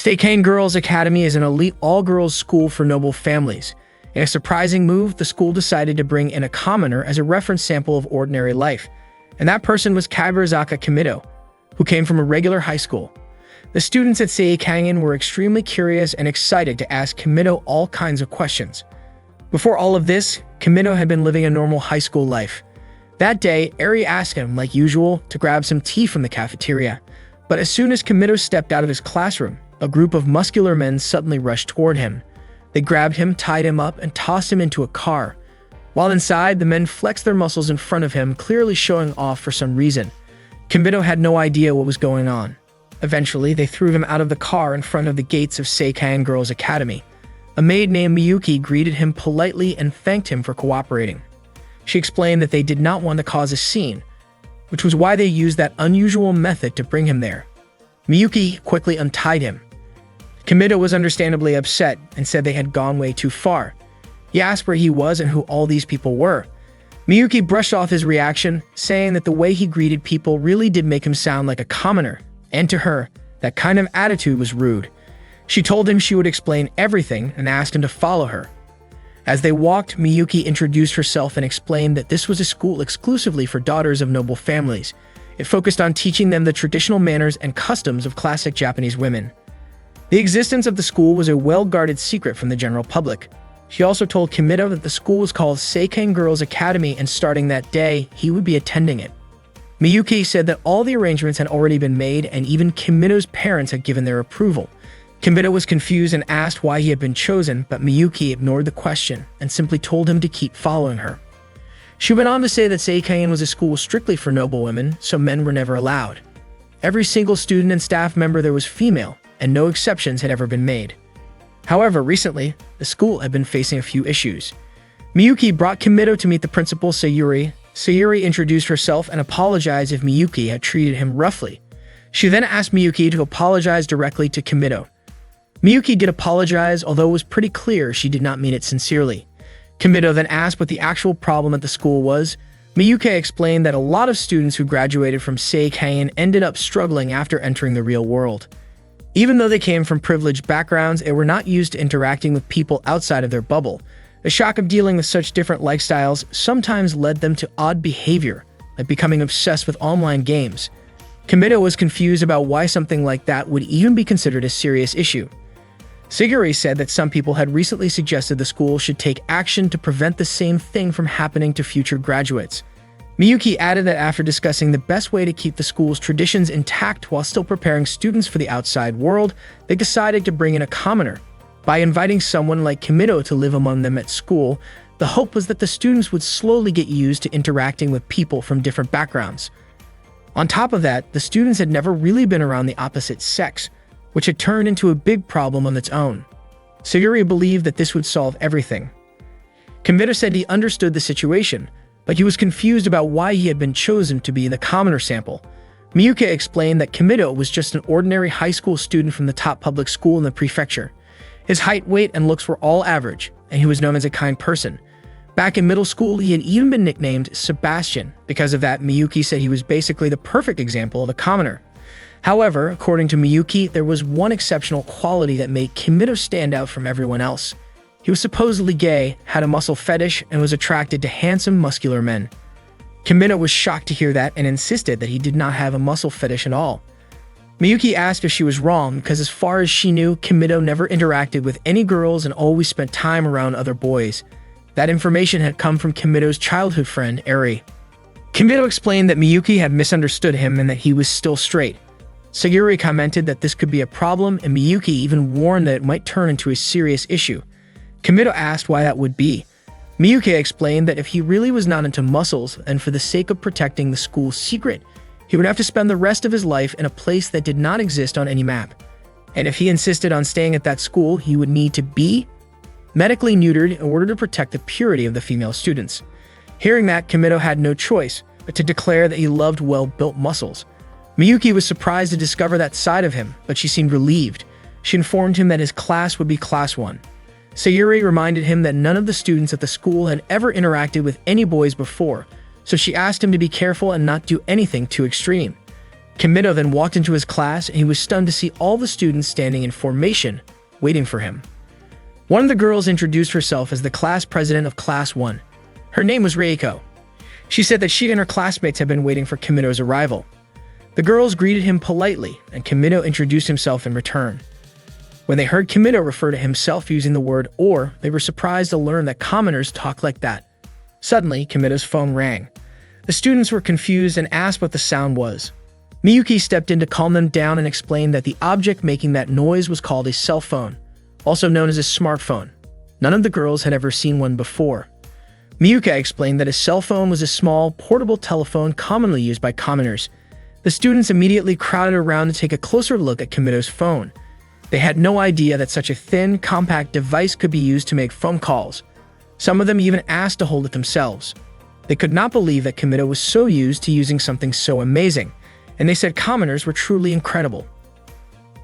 Seikane Girls Academy is an elite all-girls school for noble families. In a surprising move, the school decided to bring in a commoner as a reference sample of ordinary life, and that person was Kaburizaka Kimido, who came from a regular high school. The students at Seikane were extremely curious and excited to ask Kimido all kinds of questions. Before all of this, Kimido had been living a normal high school life. That day, Eri asked him, like usual, to grab some tea from the cafeteria. But as soon as Kimido stepped out of his classroom, a group of muscular men suddenly rushed toward him. They grabbed him, tied him up, and tossed him into a car. While inside, the men flexed their muscles in front of him, clearly showing off for some reason. Kimido had no idea what was going on. Eventually, they threw him out of the car in front of the gates of Seikane Girls Academy. A maid named Miyuki greeted him politely and thanked him for cooperating. She explained that they did not want to cause a scene, which was why they used that unusual method to bring him there. Miyuki quickly untied him. Kimido was understandably upset and said they had gone way too far. He asked where he was and who all these people were. Miyuki brushed off his reaction, saying that the way he greeted people really did make him sound like a commoner, and to her, that kind of attitude was rude. She told him she would explain everything and asked him to follow her. As they walked, Miyuki introduced herself and explained that this was a school exclusively for daughters of noble families. It focused on teaching them the traditional manners and customs of classic Japanese women. The existence of the school was a well-guarded secret from the general public. She also told Kimido that the school was called Seikane Girls Academy, and starting that day, he would be attending it. Miyuki said that all the arrangements had already been made and even Kimido's parents had given their approval. Kimido was confused and asked why he had been chosen, but Miyuki ignored the question and simply told him to keep following her. She went on to say that Seikane was a school strictly for noble women, so men were never allowed. Every single student and staff member there was female, and no exceptions had ever been made. However, recently, the school had been facing a few issues. Miyuki brought Kimido to meet the principal, Sayuri. Sayuri introduced herself and apologized if Miyuki had treated him roughly. She then asked Miyuki to apologize directly to Kimido. Miyuki did apologize, although it was pretty clear she did not mean it sincerely. Kimido then asked what the actual problem at the school was. Miyuki explained that a lot of students who graduated from Seikane ended up struggling after entering the real world. Even though they came from privileged backgrounds, they were not used to interacting with people outside of their bubble. The shock of dealing with such different lifestyles sometimes led them to odd behavior, like becoming obsessed with online games. Kimido was confused about why something like that would even be considered a serious issue. Siguri said that some people had recently suggested the school should take action to prevent the same thing from happening to future graduates. Miyuki added that after discussing the best way to keep the school's traditions intact while still preparing students for the outside world, they decided to bring in a commoner. By inviting someone like Kimido to live among them at school, the hope was that the students would slowly get used to interacting with people from different backgrounds. On top of that, the students had never really been around the opposite sex, which had turned into a big problem on its own. Siguri believed that this would solve everything. Kimido said he understood the situation, but he was confused about why he had been chosen to be the commoner sample. Miyuki explained that Kimido was just an ordinary high school student from the top public school in the prefecture. His height, weight, and looks were all average, and he was known as a kind person. Back in middle school, he had even been nicknamed Sebastian. Because of that, Miyuki said he was basically the perfect example of a commoner. However, according to Miyuki, there was one exceptional quality that made Kimido stand out from everyone else. He was supposedly gay, had a muscle fetish, and was attracted to handsome, muscular men. Kimido was shocked to hear that and insisted that he did not have a muscle fetish at all. Miyuki asked if she was wrong because as far as she knew, Kimido never interacted with any girls and always spent time around other boys. That information had come from Kimido's childhood friend, Eri. Kimido explained that Miyuki had misunderstood him and that he was still straight. Siguri commented that this could be a problem, and Miyuki even warned that it might turn into a serious issue. Kimido asked why that would be. Miyuki explained that if he really was not into muscles, and for the sake of protecting the school's secret, he would have to spend the rest of his life in a place that did not exist on any map. And if he insisted on staying at that school, he would need to be medically neutered in order to protect the purity of the female students. Hearing that, Kimido had no choice but to declare that he loved well-built muscles. Miyuki was surprised to discover that side of him, but she seemed relieved. She informed him that his class would be Class 1. Sayuri reminded him that none of the students at the school had ever interacted with any boys before, so she asked him to be careful and not do anything too extreme. Kimido then walked into his class and he was stunned to see all the students standing in formation, waiting for him. One of the girls introduced herself as the class president of Class 1. Her name was Reiko. She said that she and her classmates had been waiting for Kimido's arrival. The girls greeted him politely, and Kimido introduced himself in return. When they heard Kimido refer to himself using the word "or," they were surprised to learn that commoners talk like that. Suddenly, Kimido's phone rang. The students were confused and asked what the sound was. Miyuki stepped in to calm them down and explained that the object making that noise was called a cell phone, also known as a smartphone. None of the girls had ever seen one before. Miyuki explained that a cell phone was a small, portable telephone commonly used by commoners. The students immediately crowded around to take a closer look at Kimido's phone. They had no idea that such a thin, compact device could be used to make phone calls. Some of them even asked to hold it themselves. They could not believe that Kimido was so used to using something so amazing, and they said commoners were truly incredible.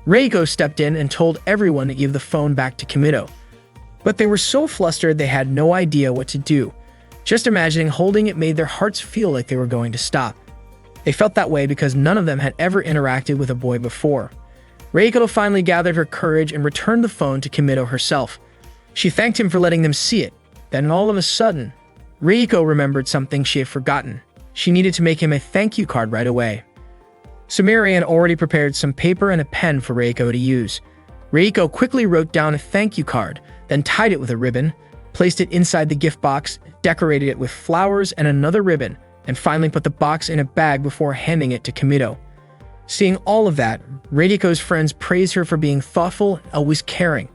Reiko stepped in and told everyone to give the phone back to Kimido. But they were so flustered they had no idea what to do. Just imagining holding it made their hearts feel like they were going to stop. They felt that way because none of them had ever interacted with a boy before. Reiko finally gathered her courage and returned the phone to Kimido herself. She thanked him for letting them see it. Then all of a sudden, Reiko remembered something she had forgotten. She needed to make him a thank you card right away. Sumire had already prepared some paper and a pen for Reiko to use. Reiko quickly wrote down a thank you card, then tied it with a ribbon, placed it inside the gift box, decorated it with flowers and another ribbon, and finally put the box in a bag before handing it to Kimido. Seeing all of that, Reiko's friends praised her for being thoughtful and always caring.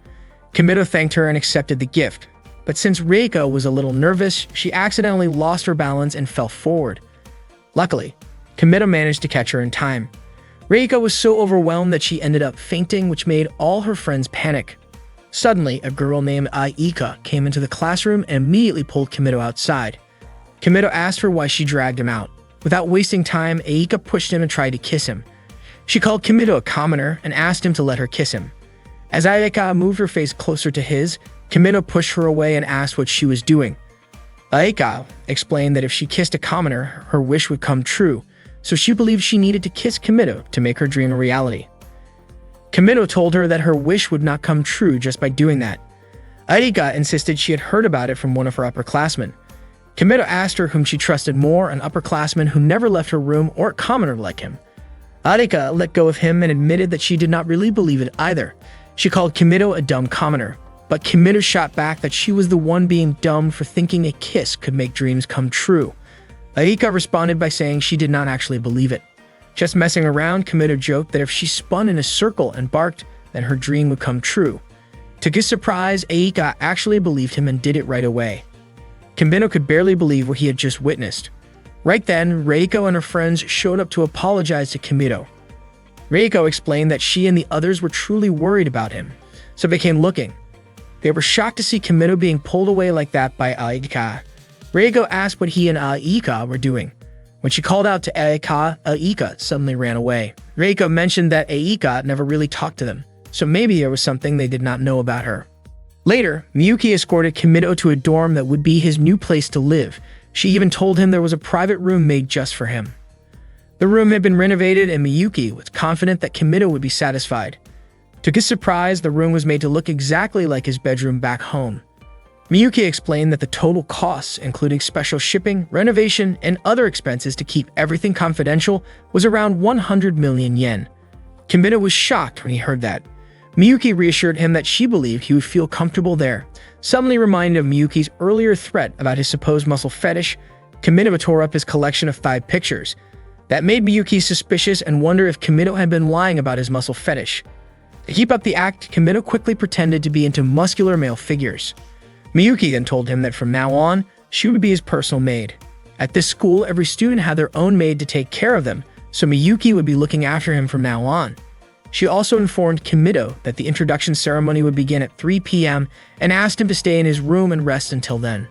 Kimido thanked her and accepted the gift. But since Reiko was a little nervous, she accidentally lost her balance and fell forward. Luckily, Kimido managed to catch her in time. Reiko was so overwhelmed that she ended up fainting, which made all her friends panic. Suddenly, a girl named Aika came into the classroom and immediately pulled Kimido outside. Kimido asked her why she dragged him out. Without wasting time, Aika pushed him and tried to kiss him. She called Kimido a commoner and asked him to let her kiss him. As Aika moved her face closer to his, Kimido pushed her away and asked what she was doing. Aika explained that if she kissed a commoner, her wish would come true, so she believed she needed to kiss Kimido to make her dream a reality. Kimido told her that her wish would not come true just by doing that. Aika insisted she had heard about it from one of her upperclassmen. Kimido asked her whom she trusted more, an upperclassman who never left her room or a commoner like him. Aika let go of him and admitted that she did not really believe it either. She called Kimido a dumb commoner, but Kimido shot back that she was the one being dumb for thinking a kiss could make dreams come true. Aika responded by saying she did not actually believe it. Just messing around, Kimido joked that if she spun in a circle and barked, then her dream would come true. To his surprise, Aika actually believed him and did it right away. Kimido could barely believe what he had just witnessed. Right then, Reiko and her friends showed up to apologize to Kimido. Reiko explained that she and the others were truly worried about him, so they came looking. They were shocked to see Kimido being pulled away like that by Aika. Reiko asked what he and Aika were doing. When she called out to Aika suddenly ran away. Reiko mentioned that Aika never really talked to them, so maybe there was something they did not know about her. Later, Miyuki escorted Kimido to a dorm that would be his new place to live. She even told him there was a private room made just for him. The room had been renovated and Miyuki was confident that Kimido would be satisfied. To his surprise, the room was made to look exactly like his bedroom back home. Miyuki explained that the total costs, including special shipping, renovation, and other expenses to keep everything confidential, was around 100 million yen. Kimido was shocked when he heard that. Miyuki reassured him that she believed he would feel comfortable there. Suddenly reminded of Miyuki's earlier threat about his supposed muscle fetish, Kimido tore up his collection of 5 pictures. That made Miyuki suspicious and wonder if Kimido had been lying about his muscle fetish. To keep up the act, Kimido quickly pretended to be into muscular male figures. Miyuki then told him that from now on, she would be his personal maid. At this school, every student had their own maid to take care of them, so Miyuki would be looking after him from now on. She also informed Kimido that the introduction ceremony would begin at 3 p.m. and asked him to stay in his room and rest until then.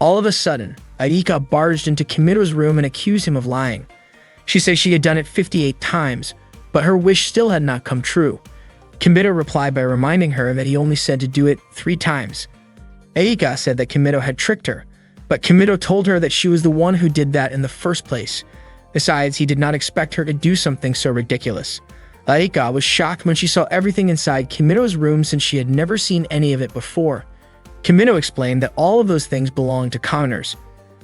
All of a sudden, Aika barged into Kimido's room and accused him of lying. She said she had done it 58 times, but her wish still had not come true. Kimido replied by reminding her that he only said to do it 3 times. Aika said that Kimido had tricked her, but Kimido told her that she was the one who did that in the first place. Besides, he did not expect her to do something so ridiculous. Aika was shocked when she saw everything inside Kimito's room since she had never seen any of it before. Kimito explained that all of those things belonged to commoners.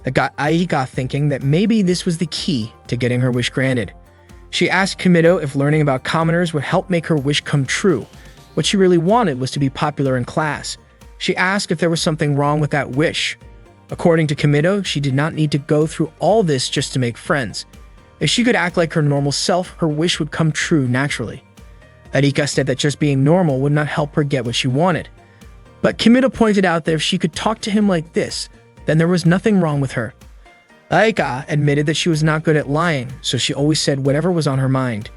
That got Aika thinking that maybe this was the key to getting her wish granted. She asked Kimito if learning about commoners would help make her wish come true. What she really wanted was to be popular in class. She asked if there was something wrong with that wish. According to Kimito, she did not need to go through all this just to make friends. If she could act like her normal self, her wish would come true naturally. Arika said that just being normal would not help her get what she wanted. But Kimito pointed out that if she could talk to him like this, then there was nothing wrong with her. Aika admitted that she was not good at lying, so she always said whatever was on her mind.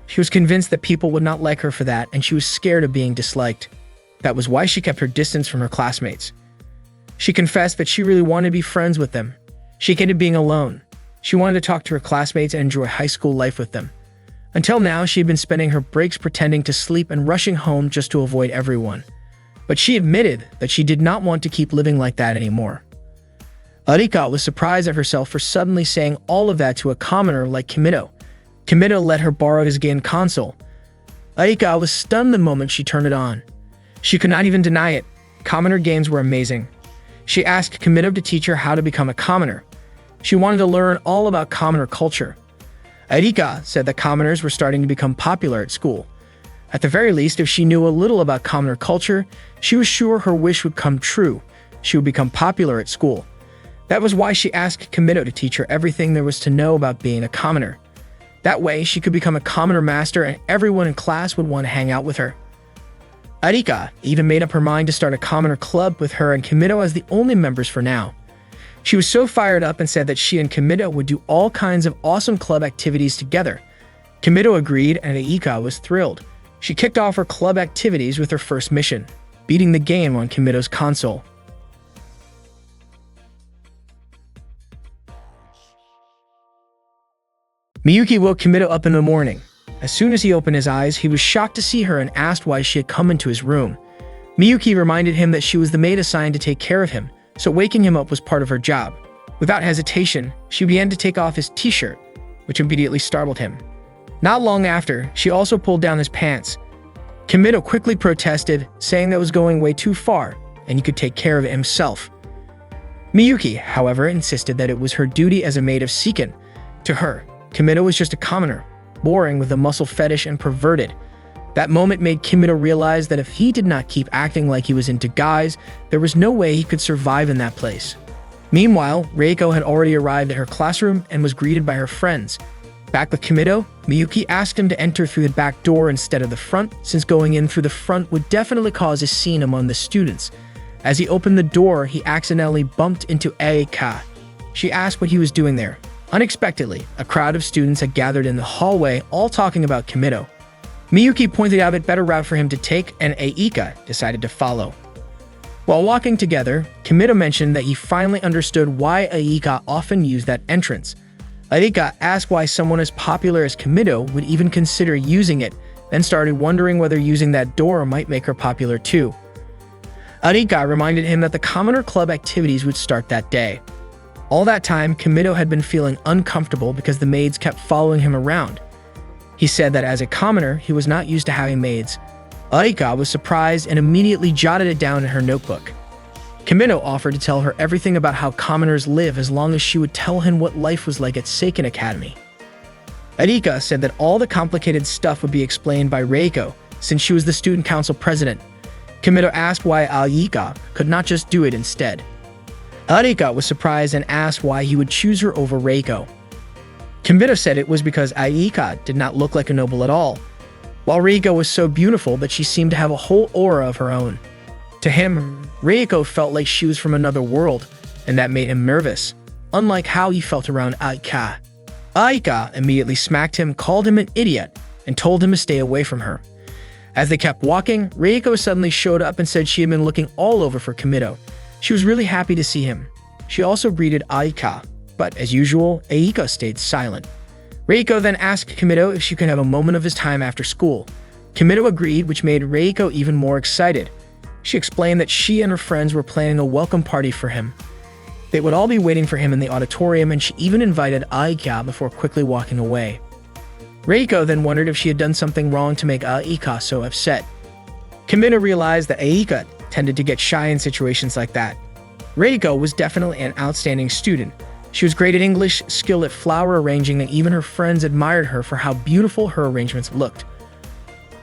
She was convinced that people would not like her for that, and she was scared of being disliked. That was why she kept her distance from her classmates. She confessed that she really wanted to be friends with them. She hated being alone. She wanted to talk to her classmates and enjoy high school life with them. Until now, she had been spending her breaks pretending to sleep and rushing home just to avoid everyone. But she admitted that she did not want to keep living like that anymore. Arika was surprised at herself for suddenly saying all of that to a commoner like Kimito. Kimito let her borrow his game console. Arika was stunned the moment she turned it on. She could not even deny it. Commoner games were amazing. She asked Kimito to teach her how to become a commoner. She wanted to learn all about commoner culture. Arika said that commoners were starting to become popular at school. At the very least, if she knew a little about commoner culture, she was sure her wish would come true. She would become popular at school. That was why she asked Kimito to teach her everything there was to know about being a commoner. That way, she could become a commoner master and everyone in class would want to hang out with her. Arika even made up her mind to start a commoner club with her and Kimito as the only members for now. She was so fired up and said that she and Kimito would do all kinds of awesome club activities together. Kimito agreed and Arika was thrilled. She kicked off her club activities with her first mission, beating the game on Kimito's console. Miyuki woke Kimito up in the morning. As soon as he opened his eyes, he was shocked to see her and asked why she had come into his room. Miyuki reminded him that she was the maid assigned to take care of him, so waking him up was part of her job. Without hesitation, she began to take off his t-shirt, which immediately startled him. Not long after, she also pulled down his pants. Kimito quickly protested, saying that was going way too far, and he could take care of it himself. Miyuki, however, insisted that it was her duty as a maid of Seiken. To her, Kimito was just a commoner, boring with a muscle fetish and perverted. That moment made Kimito realize that if he did not keep acting like he was into guys, there was no way he could survive in that place. Meanwhile, Reiko had already arrived at her classroom and was greeted by her friends. Back with Kimito, Miyuki asked him to enter through the back door instead of the front, since going in through the front would definitely cause a scene among the students. As he opened the door, he accidentally bumped into Aika. She asked what he was doing there. Unexpectedly, a crowd of students had gathered in the hallway, all talking about Kimito. Miyuki pointed out a better route for him to take, and Aika decided to follow. While walking together, Kimito mentioned that he finally understood why Aika often used that entrance. Aika asked why someone as popular as Kimito would even consider using it, then started wondering whether using that door might make her popular too. Aika reminded him that the Commoner Club activities would start that day. All that time, Kimito had been feeling uncomfortable because the maids kept following him around. He said that as a commoner, he was not used to having maids. Aika was surprised and immediately jotted it down in her notebook. Kimito offered to tell her everything about how commoners live as long as she would tell him what life was like at Seiken Academy. Aika said that all the complicated stuff would be explained by Reiko, since she was the student council president. Kimito asked why Aika could not just do it instead. Aika was surprised and asked why he would choose her over Reiko. Kimito said it was because Aika did not look like a noble at all, while Reiko was so beautiful that she seemed to have a whole aura of her own. To him, Reiko felt like she was from another world, and that made him nervous, unlike how he felt around Aika. Aika immediately smacked him, called him an idiot, and told him to stay away from her. As they kept walking, Reiko suddenly showed up and said she had been looking all over for Kimito. She was really happy to see him. She also greeted Aika, but as usual, Aika stayed silent. Reiko then asked Kimito if she could have a moment of his time after school. Kimito agreed, which made Reiko even more excited. She explained that she and her friends were planning a welcome party for him. They would all be waiting for him in the auditorium, and she even invited Aika before quickly walking away. Reiko then wondered if she had done something wrong to make Aika so upset. Kimito realized that Aika tended to get shy in situations like that. Reiko was definitely an outstanding student. She was great at English, skilled at flower arranging, and even her friends admired her for how beautiful her arrangements looked.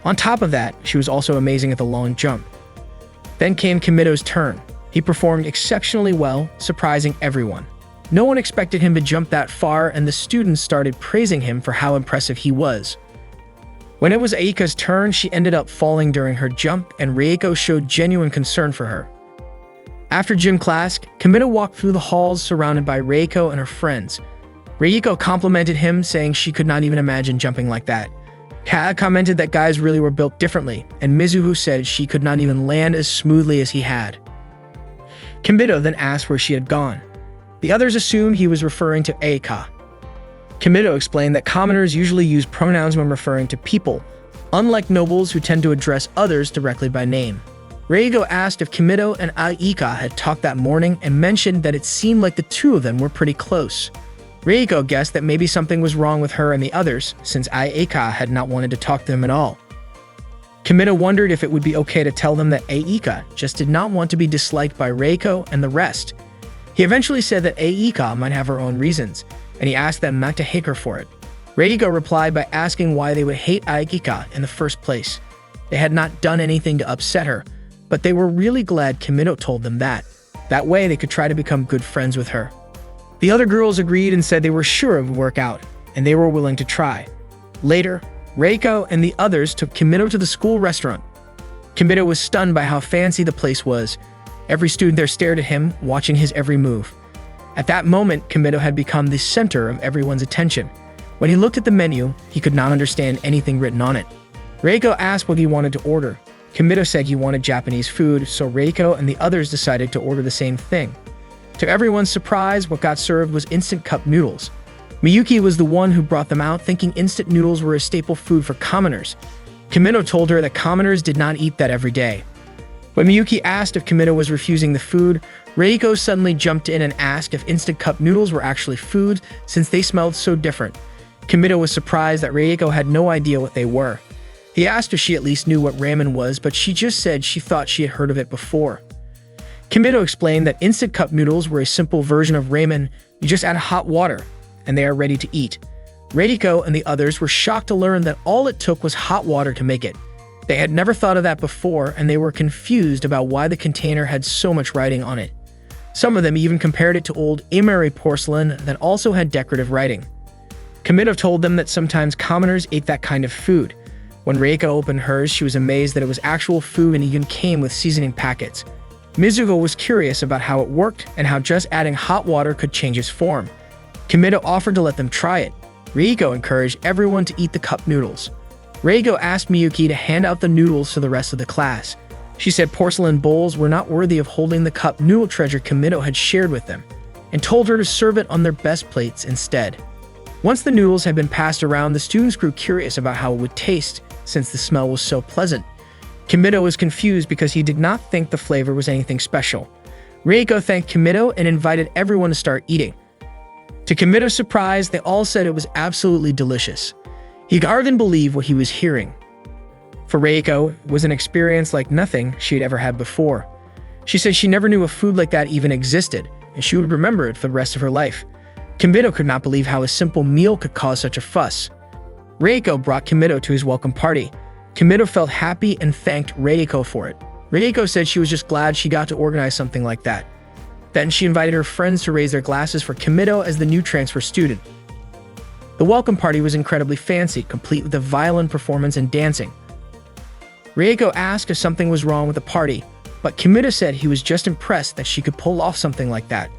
On top of that, she was also amazing at the long jump. Then came Kimito's turn. He performed exceptionally well, surprising everyone. No one expected him to jump that far, and the students started praising him for how impressive he was. When it was Aika's turn, she ended up falling during her jump, and Reiko showed genuine concern for her. After gym class, Kimito walked through the halls surrounded by Reiko and her friends. Reiko complimented him, saying she could not even imagine jumping like that. Kaa commented that guys really were built differently, and Mizuho said she could not even land as smoothly as he had. Kimito then asked where she had gone. The others assumed he was referring to Aika. Kimito explained that commoners usually use pronouns when referring to people, unlike nobles who tend to address others directly by name. Reiko asked if Kimito and Aika had talked that morning and mentioned that it seemed like the two of them were pretty close. Reiko guessed that maybe something was wrong with her and the others, since Aika had not wanted to talk to them at all. Kimito wondered if it would be okay to tell them that Aika just did not want to be disliked by Reiko and the rest. He eventually said that Aika might have her own reasons, and he asked them not to hate her for it. Reiko replied by asking why they would hate Aika in the first place. They had not done anything to upset her, but they were really glad Kimito told them that. That way they could try to become good friends with her. The other girls agreed and said they were sure it would work out, and they were willing to try. Later, Reiko and the others took Kimito to the school restaurant. Kimito was stunned by how fancy the place was. Every student there stared at him, watching his every move. At that moment, Kimito had become the center of everyone's attention. When he looked at the menu, he could not understand anything written on it. Reiko asked what he wanted to order. Kimito said he wanted Japanese food, so Reiko and the others decided to order the same thing. To everyone's surprise, what got served was instant cup noodles. Miyuki was the one who brought them out, thinking instant noodles were a staple food for commoners. Kimito told her that commoners did not eat that every day. When Miyuki asked if Kimito was refusing the food, Reiko suddenly jumped in and asked if instant cup noodles were actually food, since they smelled so different. Kimito was surprised that Reiko had no idea what they were. He asked if she at least knew what ramen was, but she just said she thought she had heard of it before. Kimito explained that instant cup noodles were a simple version of ramen. You just add hot water, and they are ready to eat. Reiko and the others were shocked to learn that all it took was hot water to make it. They had never thought of that before, and they were confused about why the container had so much writing on it. Some of them even compared it to old Imari porcelain that also had decorative writing. Kimito told them that sometimes commoners ate that kind of food. When Reiko opened hers, she was amazed that it was actual food and even came with seasoning packets. Mizuho was curious about how it worked and how just adding hot water could change its form. Kimito offered to let them try it. Reiko encouraged everyone to eat the cup noodles. Reiko asked Miyuki to hand out the noodles to the rest of the class. She said porcelain bowls were not worthy of holding the cup noodle treasure Kimito had shared with them, and told her to serve it on their best plates instead. Once the noodles had been passed around, the students grew curious about how it would taste, since the smell was so pleasant. Kimito was confused because he did not think the flavor was anything special. Reiko thanked Kimito and invited everyone to start eating. To Kimito's surprise, they all said it was absolutely delicious. He could hardly believe what he was hearing. For Reiko, it was an experience like nothing she had ever had before. She said she never knew a food like that even existed, and she would remember it for the rest of her life. Kimito could not believe how a simple meal could cause such a fuss. Reiko brought Kimito to his welcome party. Kimito felt happy and thanked Reiko for it. Reiko said she was just glad she got to organize something like that. Then she invited her friends to raise their glasses for Kimito as the new transfer student. The welcome party was incredibly fancy, complete with a violin performance and dancing. Reiko asked if something was wrong with the party, but Kimito said he was just impressed that she could pull off something like that.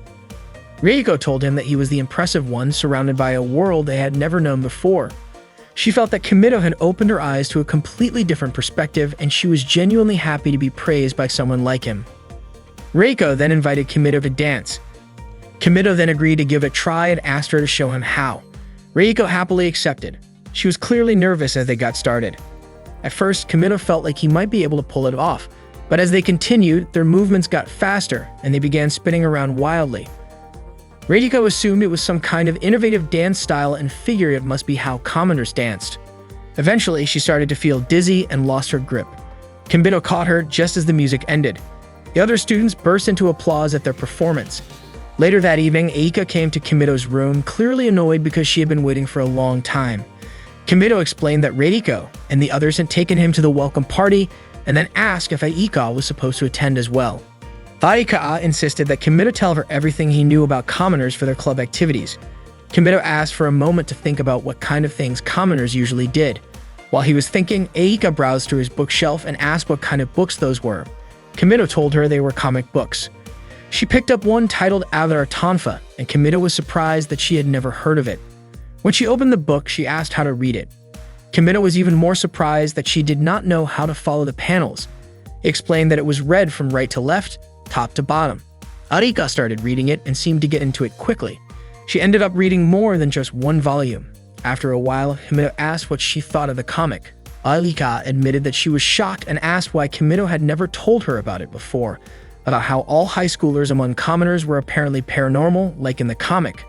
Reiko told him that he was the impressive one, surrounded by a world they had never known before. She felt that Kimito had opened her eyes to a completely different perspective, and she was genuinely happy to be praised by someone like him. Reiko then invited Kimito to dance. Kimito then agreed to give it a try and asked her to show him how. Reiko happily accepted. She was clearly nervous as they got started. At first, Kimito felt like he might be able to pull it off, but as they continued, their movements got faster and they began spinning around wildly. Reiko assumed it was some kind of innovative dance style and figured it must be how commoners danced. Eventually, she started to feel dizzy and lost her grip. Kimido caught her just as the music ended. The other students burst into applause at their performance. Later that evening, Aika came to Kimido's room, clearly annoyed because she had been waiting for a long time. Kimido explained that Reiko and the others had taken him to the welcome party and then asked if Aika was supposed to attend as well. Aika insisted that Kimido tell her everything he knew about commoners for their club activities. Kimido asked for a moment to think about what kind of things commoners usually did. While he was thinking, Aika browsed through his bookshelf and asked what kind of books those were. Kimido told her they were comic books. She picked up one titled Avatar Tonfa, and Kimido was surprised that she had never heard of it. When she opened the book, she asked how to read it. Kimido was even more surprised that she did not know how to follow the panels. He explained that it was read from right to left, top to bottom. Arika started reading it and seemed to get into it quickly. She ended up reading more than just one volume. After a while, Kimido asked what she thought of the comic. Arika admitted that she was shocked and asked why Kimido had never told her about it before, about how all high schoolers among commoners were apparently paranormal, like in the comic.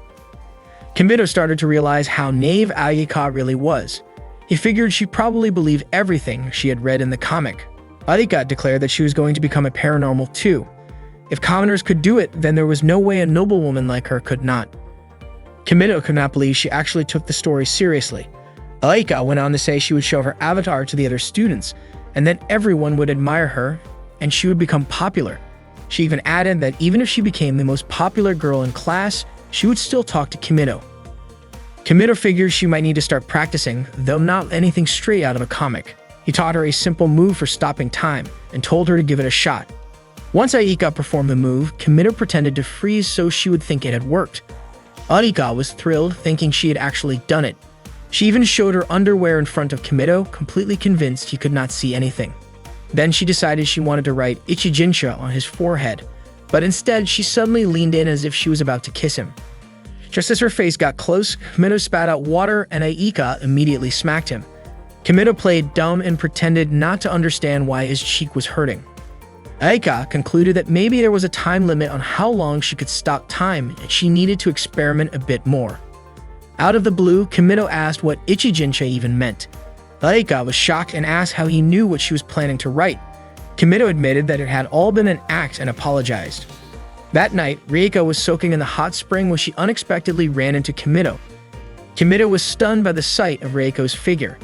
Kimido started to realize how naive Arika really was. He figured she probably believed everything she had read in the comic. Arika declared that she was going to become a paranormal too. If commoners could do it, then there was no way a noblewoman like her could not. Kimido could not believe she actually took the story seriously. Aika went on to say she would show her avatar to the other students, and then everyone would admire her, and she would become popular. She even added that even if she became the most popular girl in class, she would still talk to Kimido. Kimido figured she might need to start practicing, though not anything straight out of a comic. He taught her a simple move for stopping time, and told her to give it a shot. Once Aika performed the move, Kimido pretended to freeze so she would think it had worked. Arika was thrilled, thinking she had actually done it. She even showed her underwear in front of Kimido, completely convinced he could not see anything. Then she decided she wanted to write Ichijinsha on his forehead, but instead she suddenly leaned in as if she was about to kiss him. Just as her face got close, Kimido spat out water and Aika immediately smacked him. Kimido played dumb and pretended not to understand why his cheek was hurting. Aika concluded that maybe there was a time limit on how long she could stop time and she needed to experiment a bit more. Out of the blue, Kimido asked what Ichijinsha even meant. Aika was shocked and asked how he knew what she was planning to write. Kimido admitted that it had all been an act and apologized. That night, Reiko was soaking in the hot spring when she unexpectedly ran into Kimido. Kimido was stunned by the sight of Reiko's figure.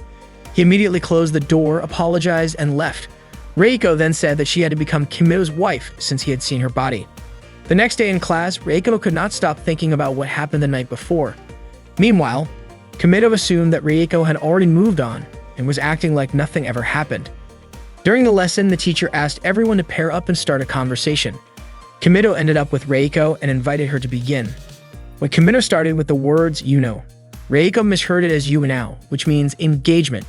He immediately closed the door, apologized, and left. Reiko then said that she had to become Kimido's wife since he had seen her body. The next day in class, Reiko could not stop thinking about what happened the night before. Meanwhile, Kimido assumed that Reiko had already moved on and was acting like nothing ever happened. During the lesson, the teacher asked everyone to pair up and start a conversation. Kimido ended up with Reiko and invited her to begin. When Kimido started with the words, "you know," Reiko misheard it as "you now," which means engagement.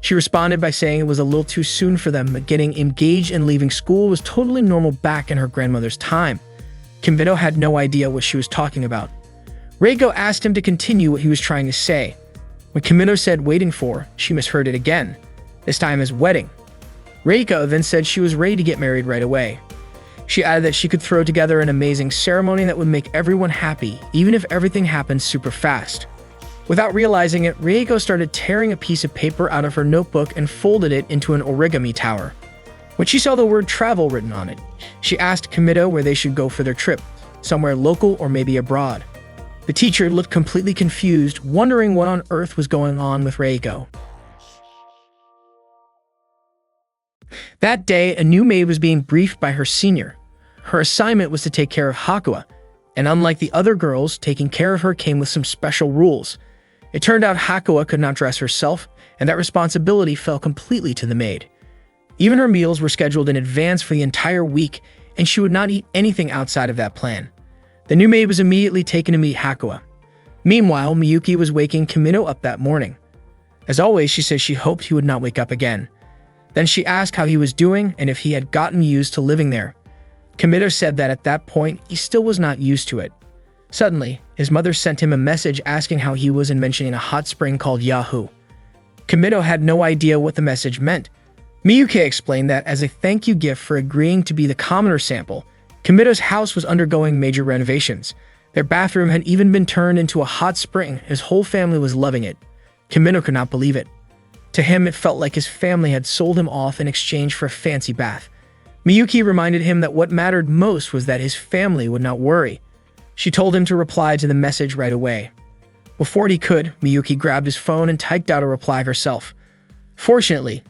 She responded by saying it was a little too soon for them, but getting engaged and leaving school was totally normal back in her grandmother's time. Kimido had no idea what she was talking about. Reiko asked him to continue what he was trying to say. When Kimido said waiting for, she misheard it again, this time as wedding. Reiko then said she was ready to get married right away. She added that she could throw together an amazing ceremony that would make everyone happy, even if everything happened super fast. Without realizing it, Reiko started tearing a piece of paper out of her notebook and folded it into an origami tower. When she saw the word travel written on it, she asked Kimido where they should go for their trip, somewhere local or maybe abroad. The teacher looked completely confused, wondering what on earth was going on with Reiko. That day, a new maid was being briefed by her senior. Her assignment was to take care of Hakua, and unlike the other girls, taking care of her came with some special rules. It turned out Hakua could not dress herself, and that responsibility fell completely to the maid. Even her meals were scheduled in advance for the entire week, and she would not eat anything outside of that plan. The new maid was immediately taken to meet Hakua. Meanwhile, Miyuki was waking Kimido up that morning. As always, she said she hoped he would not wake up again. Then she asked how he was doing and if he had gotten used to living there. Kimido said that at that point, he still was not used to it. Suddenly, his mother sent him a message asking how he was and mentioning a hot spring called Yahoo. Kimido had no idea what the message meant. Miyuki explained that as a thank you gift for agreeing to be the commoner sample, Kimido's house was undergoing major renovations. Their bathroom had even been turned into a hot spring. His whole family was loving it. Kimino could not believe it. To him, it felt like his family had sold him off in exchange for a fancy bath. Miyuki reminded him that what mattered most was that his family would not worry. She told him to reply to the message right away. Before he could, Miyuki grabbed his phone and typed out a reply herself. Fortunately,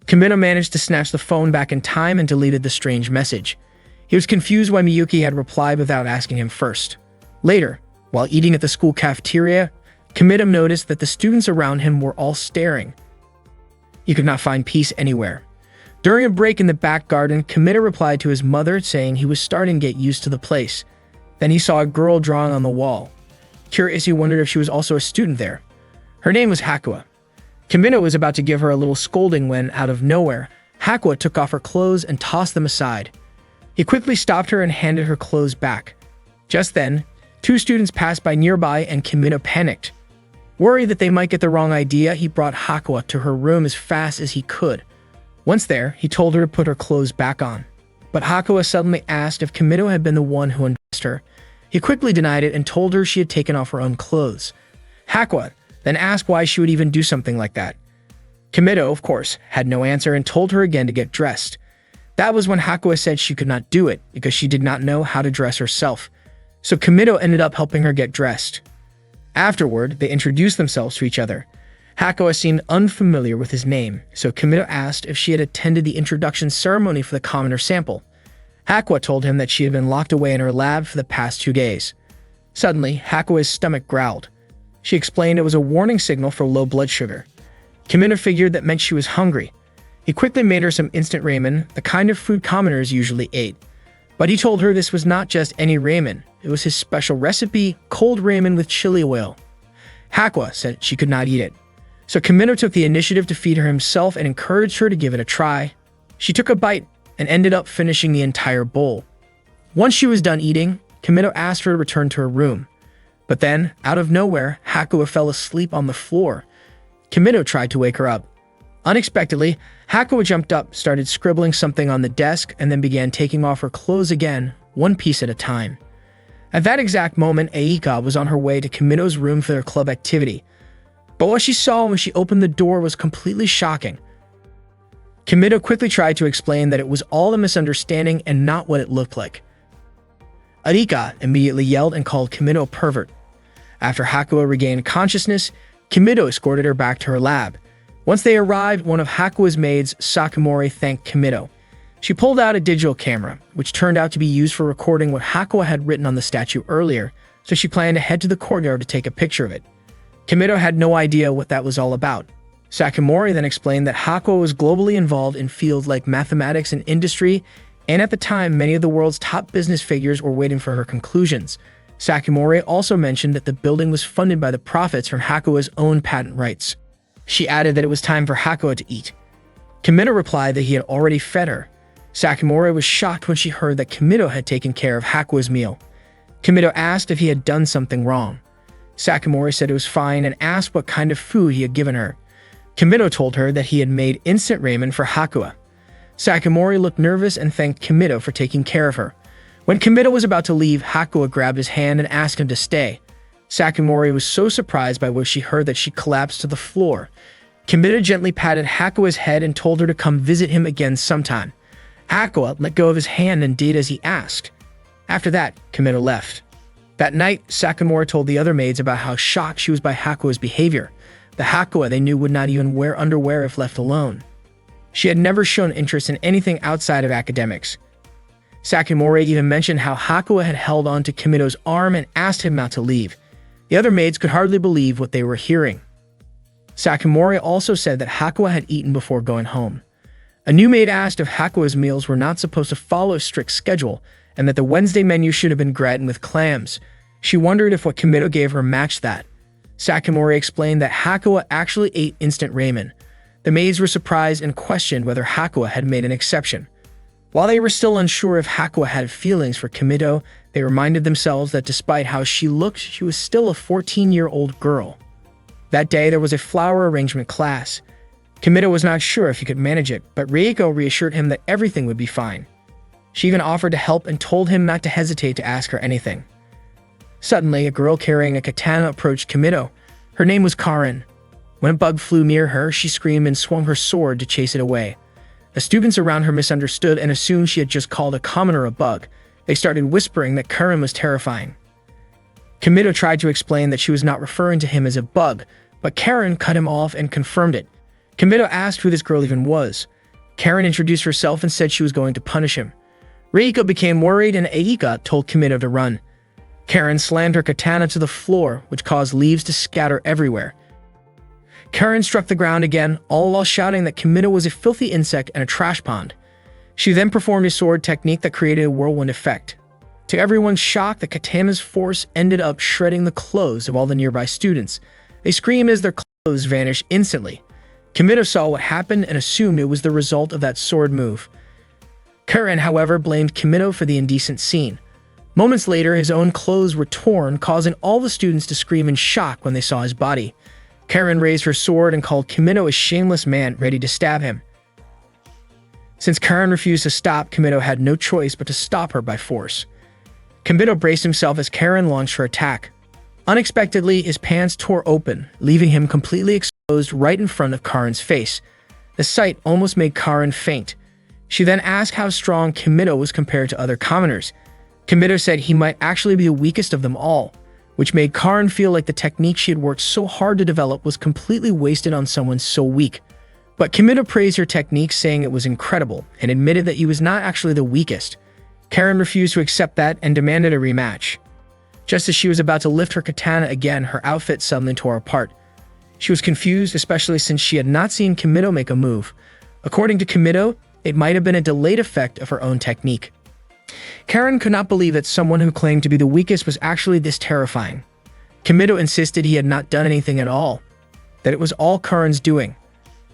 Kimino managed to snatch the phone back in time and deleted the strange message. He was confused why Miyuki had replied without asking him first. Later, while eating at the school cafeteria, Kimino noticed that the students around him were all staring. He could not find peace anywhere. During a break in the back garden, Kimino replied to his mother saying he was starting to get used to the place. Then he saw a girl drawing on the wall. Curious, he wondered if she was also a student there. Her name was Hakua. Kimino was about to give her a little scolding when, out of nowhere, Hakua took off her clothes and tossed them aside. He quickly stopped her and handed her clothes back. Just then, two students passed by nearby and Kimino panicked. Worried that they might get the wrong idea, he brought Hakua to her room as fast as he could. Once there, he told her to put her clothes back on. But Hakua suddenly asked if Kimino had been the one who undressed her. He quickly denied it and told her she had taken off her own clothes. Hakua then asked why she would even do something like that. Kimino, of course, had no answer and told her again to get dressed. That was when Hakua said she could not do it because she did not know how to dress herself. So Kimino ended up helping her get dressed. Afterward, they introduced themselves to each other. Hakua seemed unfamiliar with his name, so Kimino asked if she had attended the introduction ceremony for the commoner sample. Hakua told him that she had been locked away in her lab for the past 2 days. Suddenly, Hakua's stomach growled. She explained it was a warning signal for low blood sugar. Kimino figured that meant she was hungry. He quickly made her some instant ramen, the kind of food commoners usually ate. But he told her this was not just any ramen, it was his special recipe, cold ramen with chili oil. Hakua said she could not eat it. So Kimino took the initiative to feed her himself and encouraged her to give it a try. She took a bite and ended up finishing the entire bowl. Once she was done eating, Kimino asked her to return to her room. But then, out of nowhere, Hakua fell asleep on the floor. Kimino tried to wake her up. Unexpectedly, Hakua jumped up, started scribbling something on the desk, and then began taking off her clothes again, one piece at a time. At that exact moment, Aika was on her way to Kimino's room for their club activity. But what she saw when she opened the door was completely shocking. Kimino quickly tried to explain that it was all a misunderstanding and not what it looked like. Arika immediately yelled and called Kimino a pervert. After Hakua regained consciousness, Kimino escorted her back to her lab. Once they arrived, one of Hakua's maids, Sakamori, thanked Kimino. She pulled out a digital camera, which turned out to be used for recording what Hakua had written on the statue earlier, so she planned to head to the courtyard to take a picture of it. Kimino had no idea what that was all about. Sakamori then explained that Hakua was globally involved in fields like mathematics and industry, and at the time, many of the world's top business figures were waiting for her conclusions. Sakamori also mentioned that the building was funded by the profits from Hakua's own patent rights. She added that it was time for Hakua to eat. Kimino replied that he had already fed her. Sakamori was shocked when she heard that Kimino had taken care of Hakua's meal. Kimino asked if he had done something wrong. Sakamori said it was fine and asked what kind of food he had given her. Kimino told her that he had made instant ramen for Hakua. Sakamori looked nervous and thanked Kimino for taking care of her. When Kimino was about to leave, Hakua grabbed his hand and asked him to stay. Sakamori was so surprised by what she heard that she collapsed to the floor. Kimino gently patted Hakua's head and told her to come visit him again sometime. Hakua let go of his hand and did as he asked. After that, Kimino left. That night, Sakamori told the other maids about how shocked she was by Hakua's behavior. The Hakua they knew would not even wear underwear if left alone. She had never shown interest in anything outside of academics. Sakamori even mentioned how Hakua had held on to Kimino's arm and asked him not to leave. The other maids could hardly believe what they were hearing. Sakamori also said that Hakua had eaten before going home. A new maid asked if Hakua's meals were not supposed to follow a strict schedule and that the Wednesday menu should have been gratin with clams. She wondered if what Kimino gave her matched that. Sakamori explained that Hakua actually ate instant ramen. The maids were surprised and questioned whether Hakua had made an exception. While they were still unsure if Hakua had feelings for Kimino, they reminded themselves that despite how she looked, she was still a 14-year-old girl. That day, there was a flower arrangement class. Kimino was not sure if he could manage it, but Reiko reassured him that everything would be fine. She even offered to help and told him not to hesitate to ask her anything. Suddenly, a girl carrying a katana approached Kimito. Her name was Karen. When a bug flew near her, she screamed and swung her sword to chase it away. The students around her misunderstood and assumed she had just called a commoner a bug. They started whispering that Karen was terrifying. Kimito tried to explain that she was not referring to him as a bug, but Karen cut him off and confirmed it. Kimito asked who this girl even was. Karen introduced herself and said she was going to punish him. Reiko became worried and Aika told Kimito to run. Karen slammed her katana to the floor, which caused leaves to scatter everywhere. Karen struck the ground again, all while shouting that Kimito was a filthy insect and a trash pond. She then performed a sword technique that created a whirlwind effect. To everyone's shock, the katana's force ended up shredding the clothes of all the nearby students. They screamed as their clothes vanished instantly. Kimito saw what happened and assumed it was the result of that sword move. Karen, however, blamed Kimito for the indecent scene. Moments later, his own clothes were torn, causing all the students to scream in shock when they saw his body. Karen raised her sword and called Kimito a shameless man ready to stab him. Since Karen refused to stop, Kimito had no choice but to stop her by force. Kimito braced himself as Karen launched her attack. Unexpectedly, his pants tore open, leaving him completely exposed right in front of Karen's face. The sight almost made Karen faint. She then asked how strong Kimito was compared to other commoners. Kimito said he might actually be the weakest of them all, which made Karen feel like the technique she had worked so hard to develop was completely wasted on someone so weak. But Kimito praised her technique, saying it was incredible, and admitted that he was not actually the weakest. Karen refused to accept that and demanded a rematch. Just as she was about to lift her katana again, her outfit suddenly tore apart. She was confused, especially since she had not seen Kimito make a move. According to Kimito, it might have been a delayed effect of her own technique. Karen could not believe that someone who claimed to be the weakest was actually this terrifying. Kimito insisted he had not done anything at all, that it was all Karen's doing.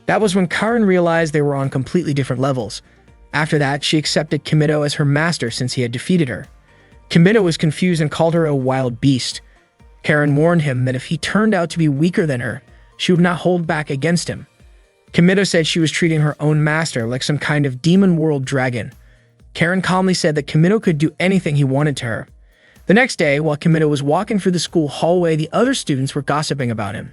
That was when Karen realized they were on completely different levels. After that, she accepted Kimito as her master since he had defeated her. Kimito was confused and called her a wild beast. Karen warned him that if he turned out to be weaker than her, she would not hold back against him. Kimito said she was treating her own master like some kind of demon world dragon. Karen calmly said that Kimito could do anything he wanted to her. The next day, while Kimito was walking through the school hallway, the other students were gossiping about him.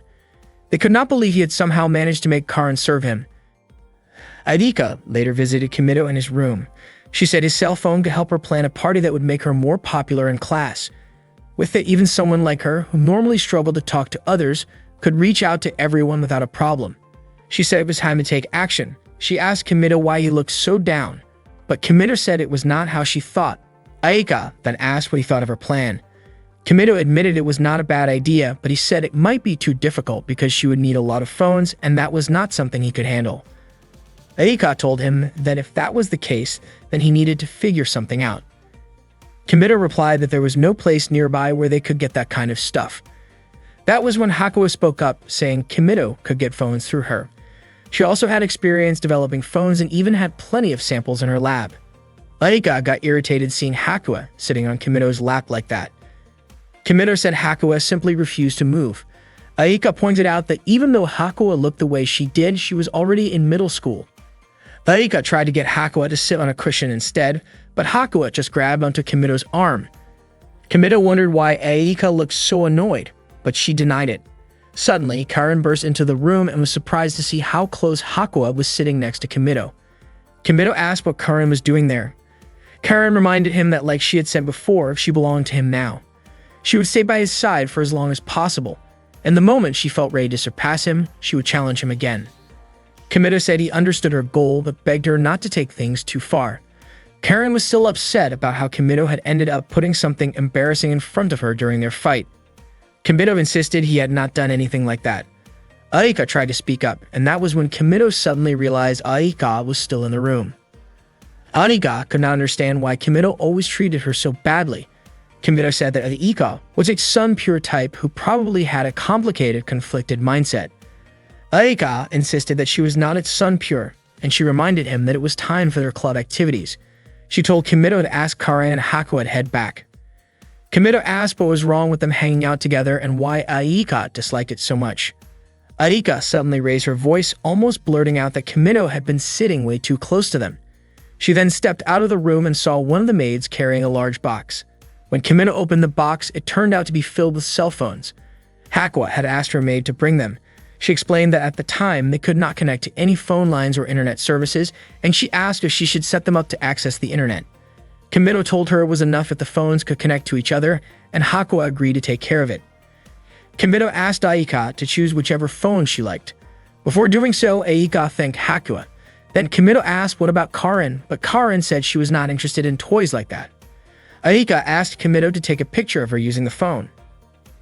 They could not believe he had somehow managed to make Karen serve him. Adika later visited Kimito in his room. She said his cell phone could help her plan a party that would make her more popular in class. With it, even someone like her, who normally struggled to talk to others, could reach out to everyone without a problem. She said it was time to take action. She asked Kimito why he looked so down, but Kimito said it was not how she thought. Aika then asked what he thought of her plan. Kimito admitted it was not a bad idea, but he said it might be too difficult because she would need a lot of phones, and that was not something he could handle. Aika told him that if that was the case, then he needed to figure something out. Kimito replied that there was no place nearby where they could get that kind of stuff. That was when Hakuo spoke up, saying Kimito could get phones through her. She also had experience developing phones and even had plenty of samples in her lab. Aika got irritated seeing Hakuo sitting on Kimito's lap like that. Kimito said Hakuo simply refused to move. Aika pointed out that even though Hakuo looked the way she did, she was already in middle school. Aika tried to get Hakuo to sit on a cushion instead, but Hakuo just grabbed onto Kimito's arm. Kimito wondered why Aika looked so annoyed, but she denied it. Suddenly, Karen burst into the room and was surprised to see how close Hakuo was sitting next to Kimito. Kimito asked what Karen was doing there. Karen reminded him that, like she had said before, she belonged to him now. She would stay by his side for as long as possible, and the moment she felt ready to surpass him, she would challenge him again. Kimito said he understood her goal, but begged her not to take things too far. Karen was still upset about how Kimito had ended up putting something embarrassing in front of her during their fight. Kimito insisted he had not done anything like that. Aika tried to speak up, and that was when Kimito suddenly realized Aika was still in the room. Aika could not understand why Kimito always treated her so badly. Kimito said that Aika was a Sun Pure type who probably had a complicated, conflicted mindset. Aika insisted that she was not its Sun Pure, and she reminded him that it was time for their club activities. She told Kimito to ask Karen and Hakuo to head back. Kimito asked what was wrong with them hanging out together and why Aika disliked it so much. Aika suddenly raised her voice, almost blurting out that Kimito had been sitting way too close to them. She then stepped out of the room and saw one of the maids carrying a large box. When Kimino opened the box, it turned out to be filled with cell phones. Hakua had asked her maid to bring them. She explained that at the time, they could not connect to any phone lines or internet services, and she asked if she should set them up to access the internet. Kimino told her it was enough if the phones could connect to each other, and Hakua agreed to take care of it. Kimino asked Aika to choose whichever phone she liked. Before doing so, Aika thanked Hakua. Then Kimino asked what about Karen, but Karen said she was not interested in toys like that. Aika asked Kimino to take a picture of her using the phone.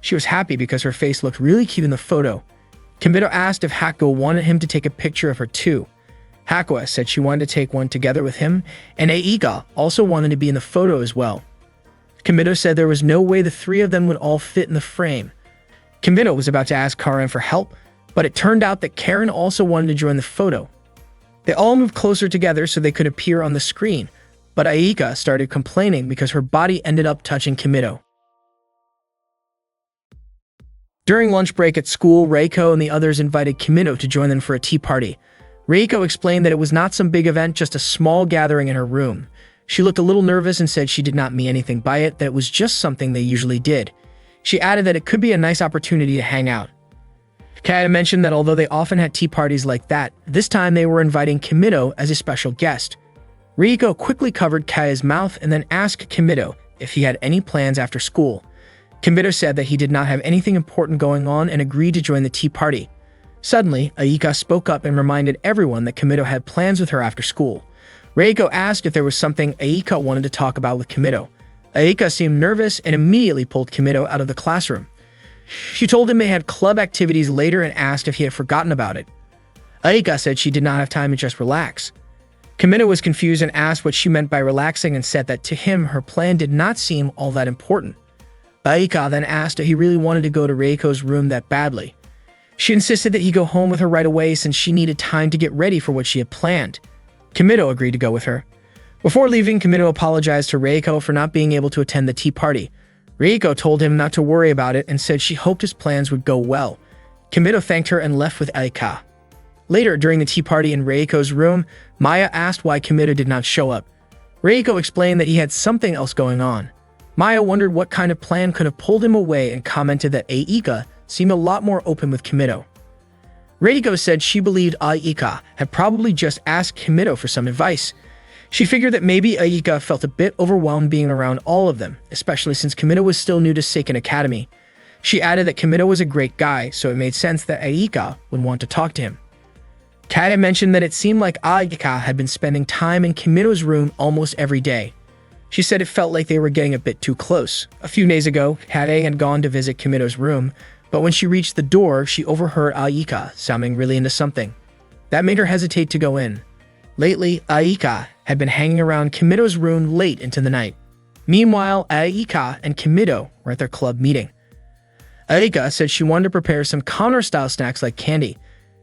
She was happy because her face looked really cute in the photo. Kimino asked if Hakua wanted him to take a picture of her too. Hakua said she wanted to take one together with him, and Aika also wanted to be in the photo as well. Kimino said there was no way the three of them would all fit in the frame. Kimino was about to ask Karen for help, but it turned out that Karen also wanted to join the photo. They all moved closer together so they could appear on the screen, but Aika started complaining because her body ended up touching Kimino. During lunch break at school, Reiko and the others invited Kimino to join them for a tea party. Reiko explained that it was not some big event, just a small gathering in her room. She looked a little nervous and said she did not mean anything by it, that it was just something they usually did. She added that it could be a nice opportunity to hang out. Kaya mentioned that although they often had tea parties like that, this time they were inviting Kimino as a special guest. Reiko quickly covered Kaya's mouth and then asked Kimino if he had any plans after school. Kimino said that he did not have anything important going on and agreed to join the tea party. Suddenly, Aika spoke up and reminded everyone that Kimino had plans with her after school. Reiko asked if there was something Aika wanted to talk about with Kimino. Aika seemed nervous and immediately pulled Kimino out of the classroom. She told him they had club activities later and asked if he had forgotten about it. Aika said she did not have time to just relax. Kimino was confused and asked what she meant by relaxing and said that to him her plan did not seem all that important. Aika then asked if he really wanted to go to Reiko's room that badly. She insisted that he go home with her right away since she needed time to get ready for what she had planned. Kimino agreed to go with her. Before leaving, Kimino apologized to Reiko for not being able to attend the tea party. Reiko told him not to worry about it and said she hoped his plans would go well. Kimino thanked her and left with Aika. Later, during the tea party in Reiko's room, Maya asked why Kimino did not show up. Reiko explained that he had something else going on. Maya wondered what kind of plan could have pulled him away and commented that Aika seemed a lot more open with Kimino. Reiko said she believed Aika had probably just asked Kimino for some advice. She figured that maybe Aika felt a bit overwhelmed being around all of them, especially since Kimino was still new to Seiken Academy. She added that Kimino was a great guy, so it made sense that Aika would want to talk to him. Kata mentioned that it seemed like Aika had been spending time in Kimino's room almost every day. She said it felt like they were getting a bit too close. A few days ago, Kata had gone to visit Kimino's room, but when she reached the door, she overheard Aika sounding really into something. That made her hesitate to go in. Lately, Aika had been hanging around Kimino's room late into the night. Meanwhile, Aika and Kimino were at their club meeting. Aika said she wanted to prepare some counter-style snacks like candy.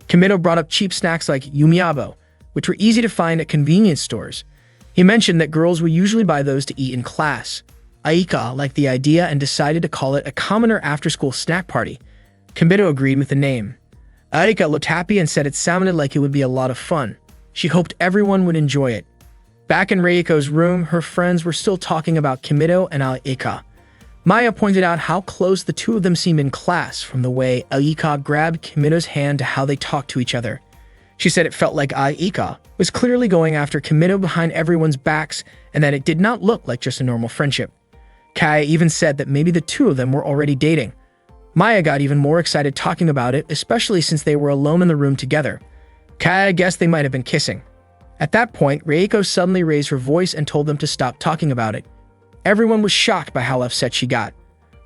Kimino brought up cheap snacks like yumiabo, which were easy to find at convenience stores. He mentioned that girls would usually buy those to eat in class. Aika liked the idea and decided to call it a commoner after-school snack party. Kimino agreed with the name. Aika looked happy and said it sounded like it would be a lot of fun. She hoped everyone would enjoy it. Back in Reiko's room, her friends were still talking about Kimino and Aika. Maya pointed out how close the two of them seemed in class, from the way Aika grabbed Kimino's hand to how they talked to each other. She said it felt like Aika was clearly going after Kimino behind everyone's backs and that it did not look like just a normal friendship. Kai even said that maybe the two of them were already dating. Maya got even more excited talking about it, especially since they were alone in the room together. Kai guessed they might have been kissing. At that point, Reiko suddenly raised her voice and told them to stop talking about it. Everyone was shocked by how upset she got.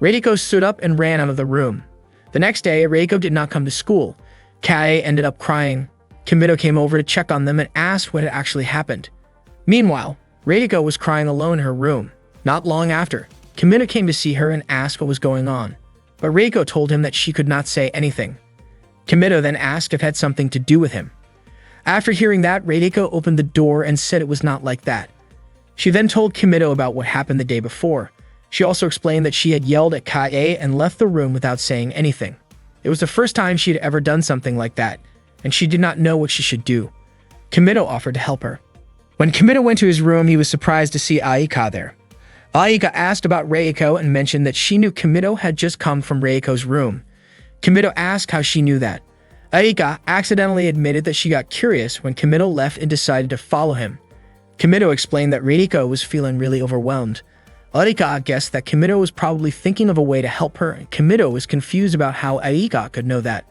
Reiko stood up and ran out of the room. The next day, Reiko did not come to school. Kai ended up crying. Kimino came over to check on them and asked what had actually happened. Meanwhile, Reiko was crying alone in her room. Not long after, Kimino came to see her and asked what was going on, but Reiko told him that she could not say anything. Kimino then asked if it had something to do with him. After hearing that, Reiko opened the door and said it was not like that. She then told Kimino about what happened the day before. She also explained that she had yelled at Kae and left the room without saying anything. It was the first time she had ever done something like that, and she did not know what she should do. Kimino offered to help her. When Kimino went to his room, he was surprised to see Aika there. Aika asked about Reiko and mentioned that she knew Kimito had just come from Reiko's room. Kimito asked how she knew that. Aika accidentally admitted that she got curious when Kimito left and decided to follow him. Kimito explained that Reiko was feeling really overwhelmed. Aika guessed that Kimito was probably thinking of a way to help her, and Kimito was confused about how Aika could know that.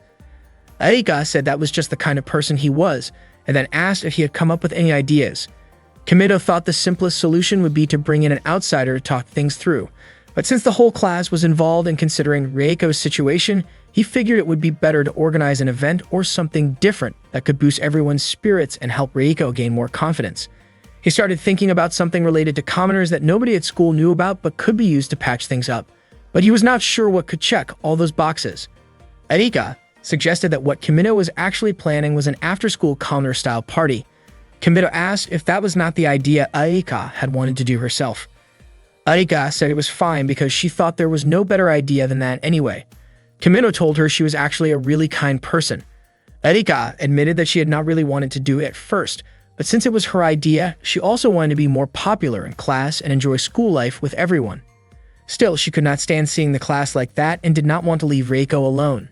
Aika said that was just the kind of person he was, and then asked if he had come up with any ideas. Kimito thought the simplest solution would be to bring in an outsider to talk things through, but since the whole class was involved in considering Reiko's situation, he figured it would be better to organize an event or something different that could boost everyone's spirits and help Reiko gain more confidence. He started thinking about something related to commoners that nobody at school knew about but could be used to patch things up, but he was not sure what could check all those boxes. Aika suggested that what Kimito was actually planning was an after-school commoner-style party. Kimito asked if that was not the idea Aika had wanted to do herself. Aika said it was fine because she thought there was no better idea than that anyway. Kimito told her she was actually a really kind person. Aika admitted that she had not really wanted to do it at first, but since it was her idea, she also wanted to be more popular in class and enjoy school life with everyone. Still, she could not stand seeing the class like that and did not want to leave Reiko alone.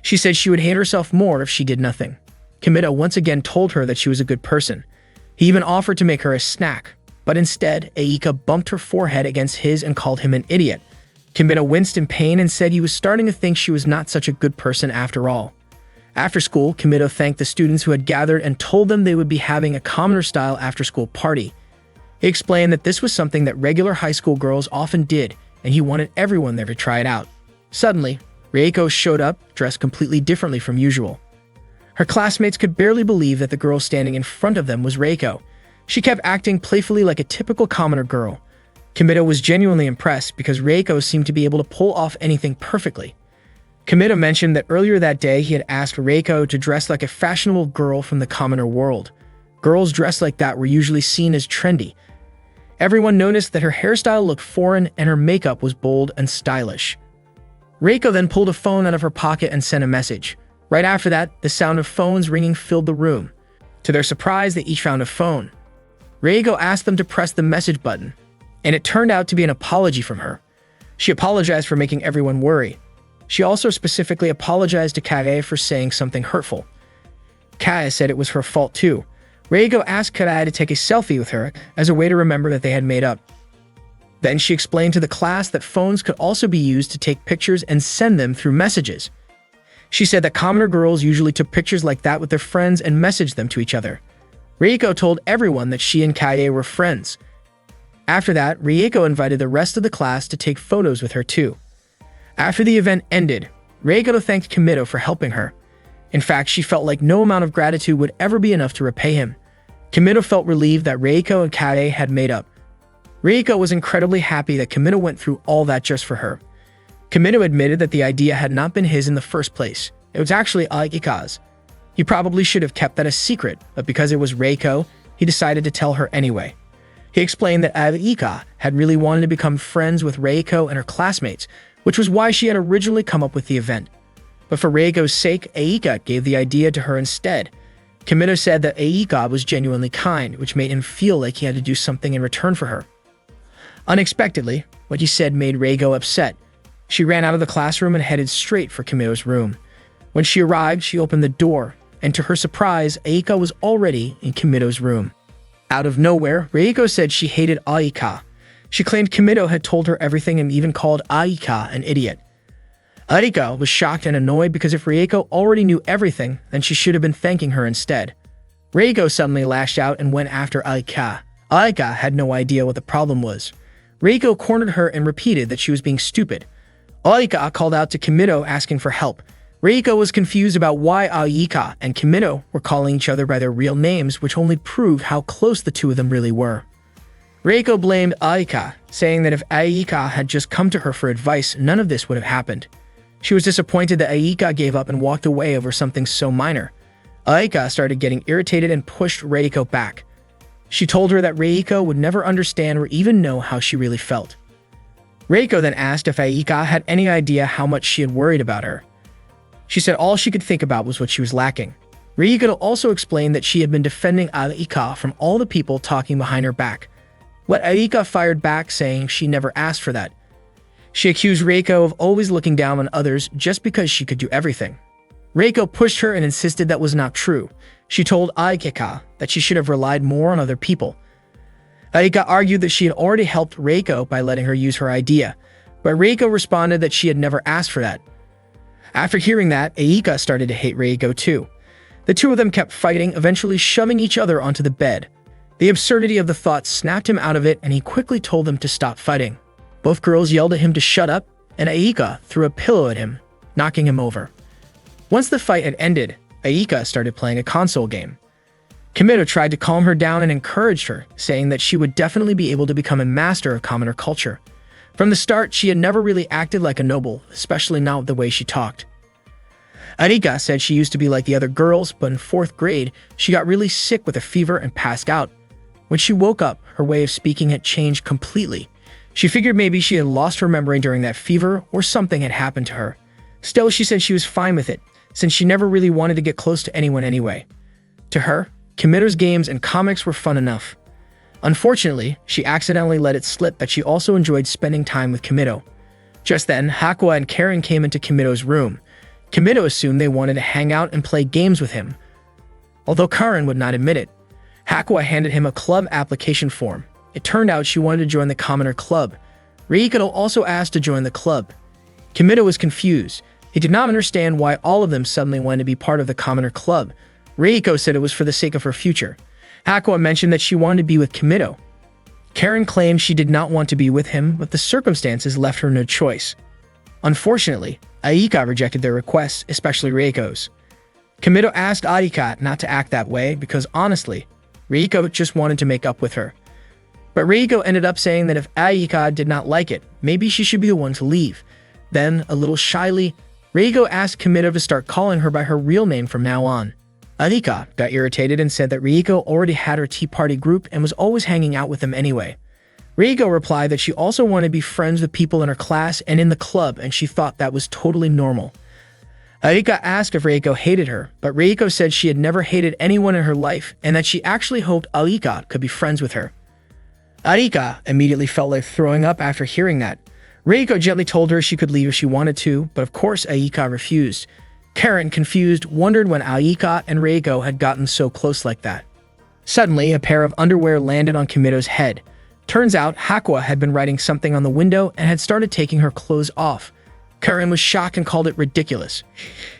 She said she would hate herself more if she did nothing. Kimito once again told her that she was a good person. He even offered to make her a snack, but instead, Aika bumped her forehead against his and called him an idiot. Kimito winced in pain and said he was starting to think she was not such a good person after all. After school, Kimito thanked the students who had gathered and told them they would be having a commoner-style after-school party. He explained that this was something that regular high school girls often did, and he wanted everyone there to try it out. Suddenly, Reiko showed up, dressed completely differently from usual. Her classmates could barely believe that the girl standing in front of them was Reiko. She kept acting playfully like a typical commoner girl. Kimito was genuinely impressed because Reiko seemed to be able to pull off anything perfectly. Kimito mentioned that earlier that day he had asked Reiko to dress like a fashionable girl from the commoner world. Girls dressed like that were usually seen as trendy. Everyone noticed that her hairstyle looked foreign and her makeup was bold and stylish. Reiko then pulled a phone out of her pocket and sent a message. Right after that, the sound of phones ringing filled the room. To their surprise, they each found a phone. Reiko asked them to press the message button, and it turned out to be an apology from her. She apologized for making everyone worry. She also specifically apologized to Kage for saying something hurtful. Kage said it was her fault too. Reiko asked Kage to take a selfie with her as a way to remember that they had made up. Then she explained to the class that phones could also be used to take pictures and send them through messages. She said that commoner girls usually took pictures like that with their friends and messaged them to each other. Reiko told everyone that she and Kage were friends. After that, Reiko invited the rest of the class to take photos with her too. After the event ended, Reiko thanked Kimito for helping her. In fact, she felt like no amount of gratitude would ever be enough to repay him. Kimito felt relieved that Reiko and Kage had made up. Reiko was incredibly happy that Kimito went through all that just for her. Kimito admitted that the idea had not been his in the first place. It was actually Aika's. He probably should have kept that a secret, but because it was Reiko, he decided to tell her anyway. He explained that Aika had really wanted to become friends with Reiko and her classmates, which was why she had originally come up with the event. But for Reiko's sake, Aika gave the idea to her instead. Kimito said that Aika was genuinely kind, which made him feel like he had to do something in return for her. Unexpectedly, what he said made Reiko upset. She ran out of the classroom and headed straight for Kimito's room. When she arrived, she opened the door, and to her surprise, Aika was already in Kimito's room. Out of nowhere, Reiko said she hated Aika. She claimed Kimito had told her everything and even called Aika an idiot. Aika was shocked and annoyed because if Reiko already knew everything, then she should have been thanking her instead. Reiko suddenly lashed out and went after Aika. Aika had no idea what the problem was. Reiko cornered her and repeated that she was being stupid. Aika called out to Kimito asking for help. Reiko was confused about why Aika and Kimito were calling each other by their real names, which only proved how close the two of them really were. Reiko blamed Aika, saying that if Aika had just come to her for advice, none of this would have happened. She was disappointed that Aika gave up and walked away over something so minor. Aika started getting irritated and pushed Reiko back. She told her that Reiko would never understand or even know how she really felt. Reiko then asked if Aika had any idea how much she had worried about her. She said all she could think about was what she was lacking. Reiko also explained that she had been defending Aika from all the people talking behind her back. But Aika fired back, saying she never asked for that. She accused Reiko of always looking down on others just because she could do everything. Reiko pushed her and insisted that was not true. She told Aika that she should have relied more on other people. Aika argued that she had already helped Reiko by letting her use her idea, but Reiko responded that she had never asked for that. After hearing that, Aika started to hate Reiko too. The two of them kept fighting, eventually shoving each other onto the bed. The absurdity of the thought snapped him out of it, and he quickly told them to stop fighting. Both girls yelled at him to shut up, and Aika threw a pillow at him, knocking him over. Once the fight had ended, Aika started playing a console game. Kimito tried to calm her down and encouraged her, saying that she would definitely be able to become a master of commoner culture. From the start, she had never really acted like a noble, especially not with the way she talked. Arika said she used to be like the other girls, but in 4th grade, she got really sick with a fever and passed out. When she woke up, her way of speaking had changed completely. She figured maybe she had lost her memory during that fever or something had happened to her. Still, she said she was fine with it, since she never really wanted to get close to anyone anyway. To her, Kimito's games and comics were fun enough. Unfortunately, she accidentally let it slip that she also enjoyed spending time with Kimito. Just then, Hakua and Karen came into Kimito's room. Kimito assumed they wanted to hang out and play games with him. Although Karen would not admit it, Hakua handed him a club application form. It turned out she wanted to join the Commoner Club. Reikado also asked to join the club. Kimito was confused. He did not understand why all of them suddenly wanted to be part of the Commoner Club. Reiko said it was for the sake of her future. Hakua mentioned that she wanted to be with Kimito. Karen claimed she did not want to be with him, but the circumstances left her no choice. Unfortunately, Aika rejected their requests, especially Reiko's. Kimito asked Arika not to act that way because honestly, Reiko just wanted to make up with her. But Reiko ended up saying that if Aika did not like it, maybe she should be the one to leave. Then, a little shyly, Reiko asked Kimito to start calling her by her real name from now on. Arika got irritated and said that Reiko already had her tea party group and was always hanging out with them anyway. Reiko replied that she also wanted to be friends with people in her class and in the club, and she thought that was totally normal. Arika asked if Reiko hated her, but Reiko said she had never hated anyone in her life and that she actually hoped Arika could be friends with her. Arika immediately felt like throwing up after hearing that. Reiko gently told her she could leave if she wanted to, but of course Arika refused. Karen, confused, wondered when Arika and Reiko had gotten so close like that. Suddenly, a pair of underwear landed on Kimito's head. Turns out, Hakua had been writing something on the window and had started taking her clothes off. Karen was shocked and called it ridiculous.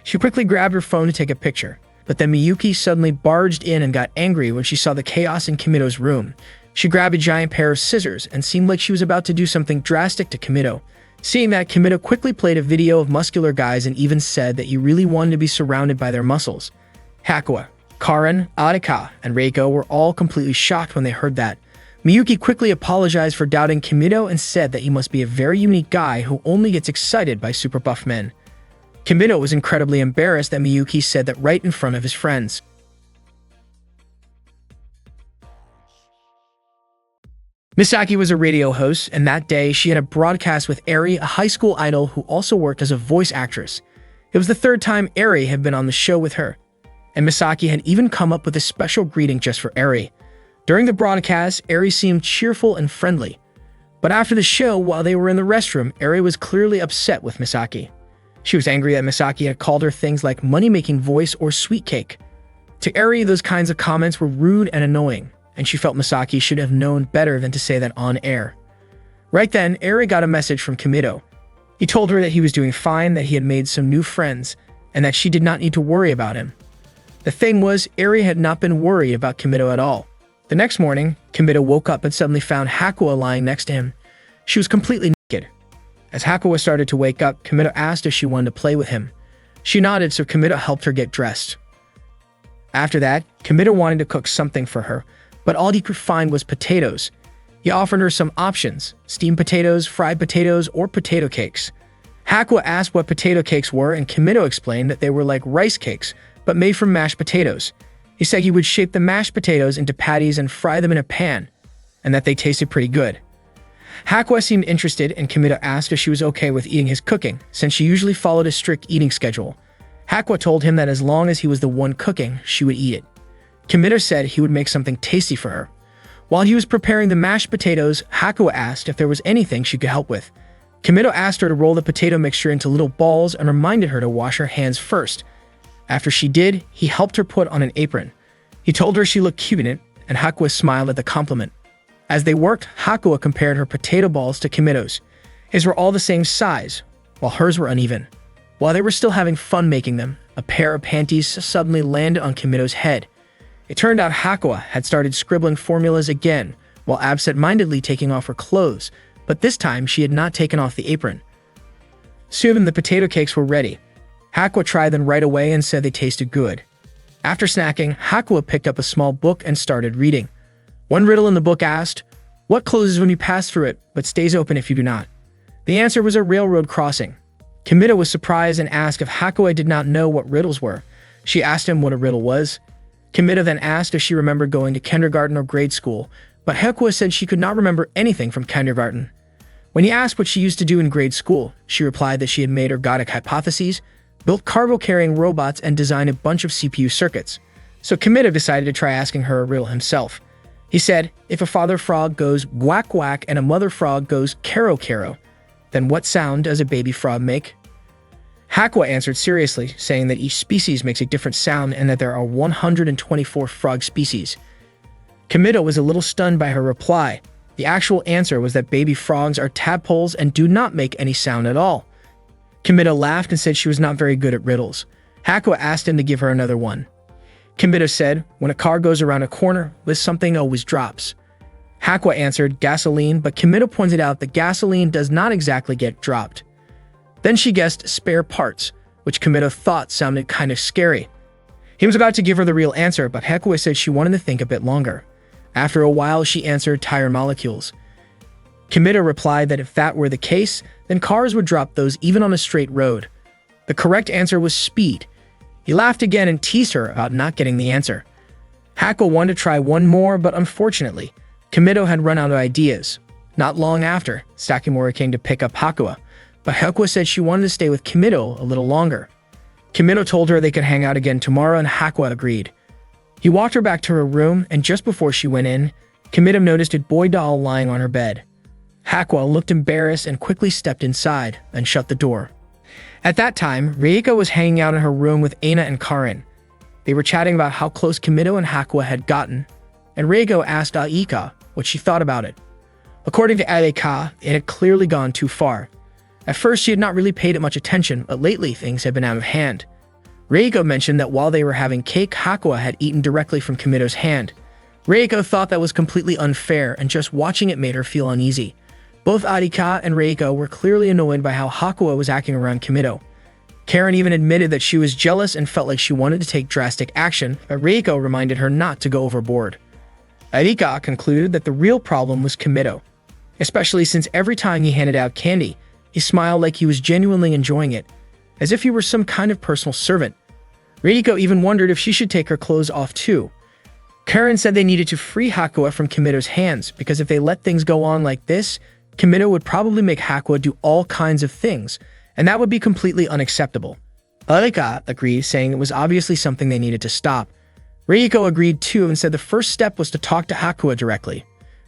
She quickly grabbed her phone to take a picture, but then Miyuki suddenly barged in and got angry when she saw the chaos in Kimito's room. She grabbed a giant pair of scissors and seemed like she was about to do something drastic to Kimito. Seeing that, Kimito quickly played a video of muscular guys and even said that he really wanted to be surrounded by their muscles. Hakua, Karen, Arika, and Reiko were all completely shocked when they heard that. Miyuki quickly apologized for doubting Kimito and said that he must be a very unique guy who only gets excited by super buff men. Kimito was incredibly embarrassed that Miyuki said that right in front of his friends. Misaki was a radio host, and that day she had a broadcast with Eri, a high school idol who also worked as a voice actress. It was the 3rd time Eri had been on the show with her, and Misaki had even come up with a special greeting just for Eri. During the broadcast, Eri seemed cheerful and friendly. But after the show, while they were in the restroom, Eri was clearly upset with Misaki. She was angry that Misaki had called her things like money-making voice or sweet cake. To Eri, those kinds of comments were rude and annoying, and she felt Misaki should have known better than to say that on air. Right then, Eri got a message from Kimito. He told her that he was doing fine, that he had made some new friends, and that she did not need to worry about him. The thing was, Eri had not been worried about Kimito at all. The next morning, Kimito woke up and suddenly found Hakua lying next to him. She was completely naked. As Hakua started to wake up, Kimito asked if she wanted to play with him. She nodded, so Kimito helped her get dressed. After that, Kimito wanted to cook something for her, but all he could find was potatoes. He offered her some options: steamed potatoes, fried potatoes, or potato cakes. Hakua asked what potato cakes were, and Kimito explained that they were like rice cakes, but made from mashed potatoes. He said he would shape the mashed potatoes into patties and fry them in a pan, and that they tasted pretty good. Hakua seemed interested, and Kimito asked if she was okay with eating his cooking, since she usually followed a strict eating schedule. Hakua told him that as long as he was the one cooking, she would eat it. Kimito said he would make something tasty for her. While he was preparing the mashed potatoes, Hakuo asked if there was anything she could help with. Kimido asked her to roll the potato mixture into little balls and reminded her to wash her hands first. After she did, he helped her put on an apron. He told her she looked cute in it, and Hakuo smiled at the compliment. As they worked, Hakuo compared her potato balls to Kimido's. His were all the same size, while hers were uneven. While they were still having fun making them, a pair of panties suddenly landed on Kimido's head. It turned out Hakuo had started scribbling formulas again, while absent-mindedly taking off her clothes, but this time she had not taken off the apron. Soon the potato cakes were ready. Hakuo tried them right away and said they tasted good. After snacking, Hakuo picked up a small book and started reading. One riddle in the book asked, "What closes when you pass through it, but stays open if you do not?" The answer was a railroad crossing. Kimido was surprised and asked if Hakuo did not know what riddles were. She asked him what a riddle was. Kimido then asked if she remembered going to kindergarten or grade school, but Hakuo said she could not remember anything from kindergarten. When he asked what she used to do in grade school, she replied that she had made ergodic hypotheses, built cargo-carrying robots, and designed a bunch of CPU circuits. So Kimido decided to try asking her a riddle himself. He said, if a father frog goes quack quack and a mother frog goes caro caro, then what sound does a baby frog make? Hakuo answered seriously, saying that each species makes a different sound and that there are 124 frog species. Kimido was a little stunned by her reply. The actual answer was that baby frogs are tadpoles and do not make any sound at all. Kimido laughed and said she was not very good at riddles. Hakuo asked him to give her another one. Kimido said, when a car goes around a corner, this something always drops. Hakuo answered gasoline, but Kimido pointed out that gasoline does not exactly get dropped. Then she guessed spare parts, which Kimido thought sounded kind of scary. He was about to give her the real answer, but Hakuo said she wanted to think a bit longer. After a while, she answered tire molecules. Kimido replied that if that were the case, then cars would drop those even on a straight road. The correct answer was speed. He laughed again and teased her about not getting the answer. Hakuo wanted to try one more, but unfortunately, Kimido had run out of ideas. Not long after, Sakimura came to pick up Hakuo, but Hakuo said she wanted to stay with Kimido a little longer. Kimido told her they could hang out again tomorrow, and Hakuo agreed. He walked her back to her room, and just before she went in, Kimido noticed a boy doll lying on her bed. Hakuo looked embarrassed and quickly stepped inside and shut the door. At that time, Reiko was hanging out in her room with Aina and Karen. They were chatting about how close Kimido and Hakuo had gotten, and Reiko asked Aika what she thought about it. According to Aika, it had clearly gone too far. At first, she had not really paid it much attention, but lately things had been out of hand. Reiko mentioned that while they were having cake, Hakuo had eaten directly from Kimido's hand. Reiko thought that was completely unfair, and just watching it made her feel uneasy. Both Arika and Reiko were clearly annoyed by how Hakuo was acting around Kimido. Karen even admitted that she was jealous and felt like she wanted to take drastic action, but Reiko reminded her not to go overboard. Arika concluded that the real problem was Kimido, especially since every time he handed out candy, he smiled like he was genuinely enjoying it, as if he were some kind of personal servant. Reiko even wondered if she should take her clothes off too. Karen said they needed to free Hakuo from Kimido's hands, because if they let things go on like this, Kimido would probably make Hakuo do all kinds of things, and that would be completely unacceptable. Arika agreed, saying it was obviously something they needed to stop. Reiko agreed too and said the first step was to talk to Hakuo directly.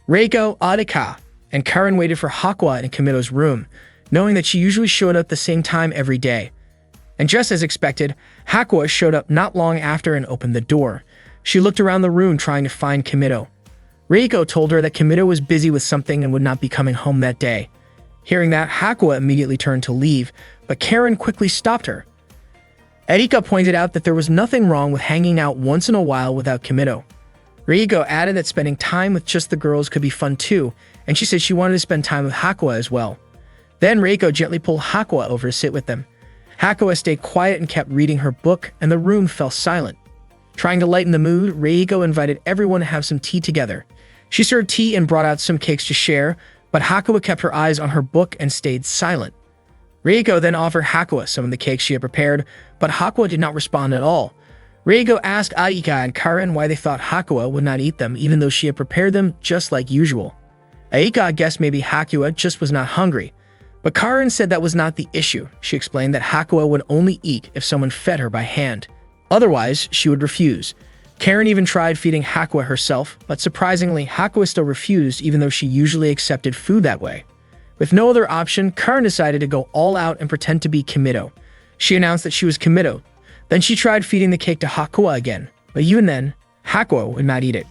Reiko, Arika, and Karen waited for Hakuo in Kimido's room, knowing that she usually showed up the same time every day. And just as expected, Hakuo showed up not long after and opened the door. She looked around the room trying to find Kimido. Reiko told her that Kimido was busy with something and would not be coming home that day. Hearing that, Hakuo immediately turned to leave, but Karen quickly stopped her. Erika pointed out that there was nothing wrong with hanging out once in a while without Kimido. Reiko added that spending time with just the girls could be fun too, and she said she wanted to spend time with Hakuo as well. Then Reiko gently pulled Hakuo over to sit with them. Hakuo stayed quiet and kept reading her book, and the room fell silent. Trying to lighten the mood, Reiko invited everyone to have some tea together. She served tea and brought out some cakes to share, but Hakuo kept her eyes on her book and stayed silent. Reiko then offered Hakuo some of the cakes she had prepared, but Hakuo did not respond at all. Reiko asked Aika and Karen why they thought Hakuo would not eat them, even though she had prepared them just like usual. Aika guessed maybe Hakuo just was not hungry, but Karen said that was not the issue. She explained that Hakuo would only eat if someone fed her by hand. Otherwise, she would refuse. Karen even tried feeding Hakua herself, but surprisingly, Hakua still refused even though she usually accepted food that way. With no other option, Karen decided to go all out and pretend to be Kimito. She announced that she was Kimito. Then she tried feeding the cake to Hakua again, but even then, Hakua would not eat it.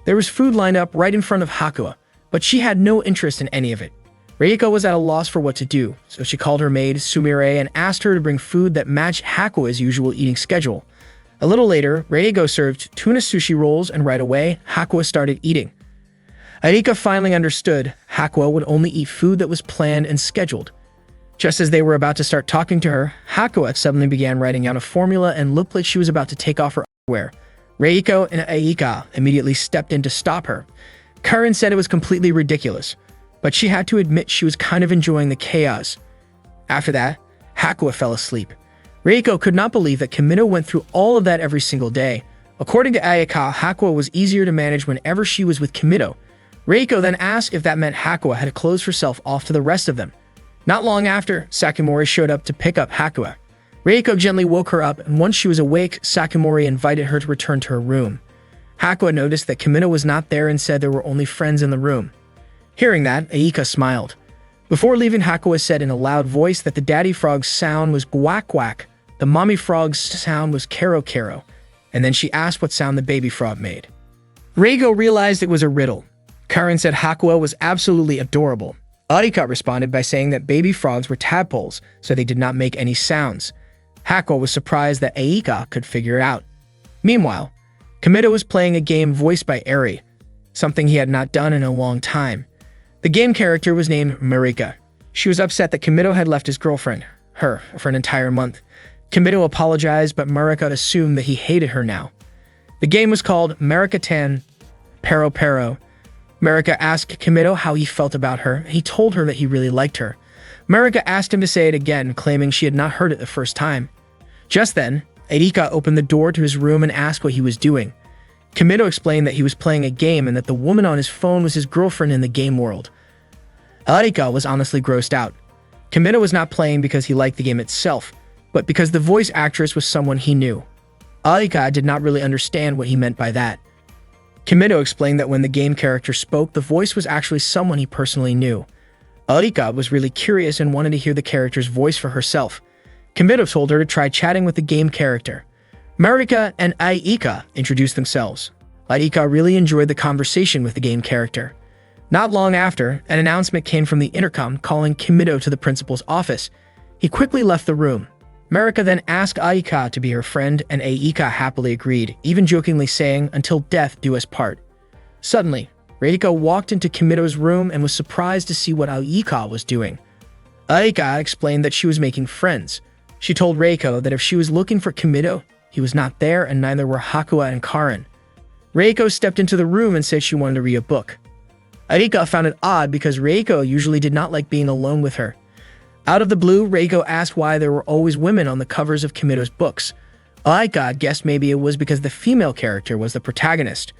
There was food lined up right in front of Hakua, but she had no interest in any of it. Reiko was at a loss for what to do, so she called her maid, Sumire, and asked her to bring food that matched Hakua's usual eating schedule. A little later, Reiko served tuna sushi rolls, and right away, Hakua started eating. Arika finally understood Hakua would only eat food that was planned and scheduled. Just as they were about to start talking to her, Hakua suddenly began writing out a formula and looked like she was about to take off her underwear. Reiko and Aika immediately stepped in to stop her. Karen said it was completely ridiculous, but she had to admit she was kind of enjoying the chaos. After that, Hakua fell asleep. Reiko could not believe that Kimito went through all of that every single day. According to Ayaka, Hakua was easier to manage whenever she was with Kimito. Reiko then asked if that meant Hakua had closed herself off to the rest of them. Not long after, Sakamori showed up to pick up Hakua. Reiko gently woke her up, and once she was awake, Sakamori invited her to return to her room. Hakua noticed that Kimito was not there and said there were only friends in the room. Hearing that, Aika smiled. Before leaving, Hakua said in a loud voice that the daddy frog's sound was quack quack, the mommy frog's sound was kero kero, and then she asked what sound the baby frog made. Reiko realized it was a riddle. Karen said Hakua was absolutely adorable. Arika responded by saying that baby frogs were tadpoles, so they did not make any sounds. Hakua was surprised that Aika could figure it out. Meanwhile, Kimito was playing a game voiced by Eri, something he had not done in a long time. The game character was named Marika. She was upset that Kimito had left his girlfriend, her, for an entire month. Kimito apologized, but Marika assumed that he hated her now. The game was called Marika-tan Pero Pero. Marika asked Kimito how he felt about her. He told her that he really liked her. Marika asked him to say it again, claiming she had not heard it the first time. Just then, Erika opened the door to his room and asked what he was doing. Kimito explained that he was playing a game and that the woman on his phone was his girlfriend in the game world. Erika was honestly grossed out. Kimito was not playing because he liked the game itself, but because the voice actress was someone he knew. Erika did not really understand what he meant by that. Kimito explained that when the game character spoke, the voice was actually someone he personally knew. Erika was really curious and wanted to hear the character's voice for herself. Kimito told her to try chatting with the game character. Marika and Aika introduced themselves. Aika really enjoyed the conversation with the game character. Not long after, an announcement came from the intercom calling Kimito to the principal's office. He quickly left the room. Marika then asked Aika to be her friend, and Aika happily agreed, even jokingly saying, "Until death do us part." Suddenly, Reiko walked into Kimito's room and was surprised to see what Aika was doing. Aika explained that she was making friends. She told Reiko that if she was looking for Kimito, he was not there and neither were Hakua and Karen. Reiko stepped into the room and said she wanted to read a book. Aika found it odd because Reiko usually did not like being alone with her. Out of the blue, Reiko asked why there were always women on the covers of Kimito's books. Aika guessed maybe it was because the female character was the protagonist.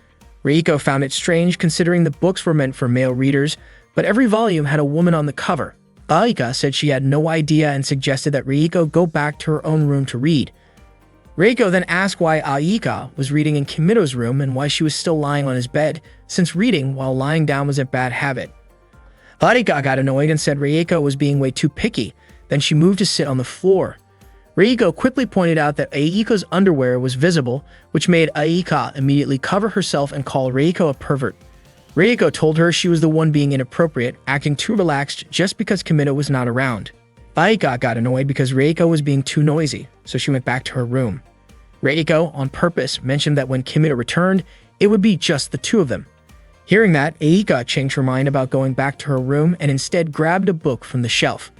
Reiko found it strange considering the books were meant for male readers, but every volume had a woman on the cover. Aika said she had no idea and suggested that Reiko go back to her own room to read. Reiko then asked why Aika was reading in Kimito's room and why she was still lying on his bed, since reading while lying down was a bad habit. Aika got annoyed and said Reiko was being way too picky. Then she moved to sit on the floor. Reiko quickly pointed out that Aika's underwear was visible, which made Aika immediately cover herself and call Reiko a pervert. Reiko told her she was the one being inappropriate, acting too relaxed just because Kimito was not around. Aika got annoyed because Reiko was being too noisy, so she went back to her room. Reiko, on purpose, mentioned that when Kimito returned, it would be just the two of them. Hearing that, Aika changed her mind about going back to her room and instead grabbed a book from the shelf.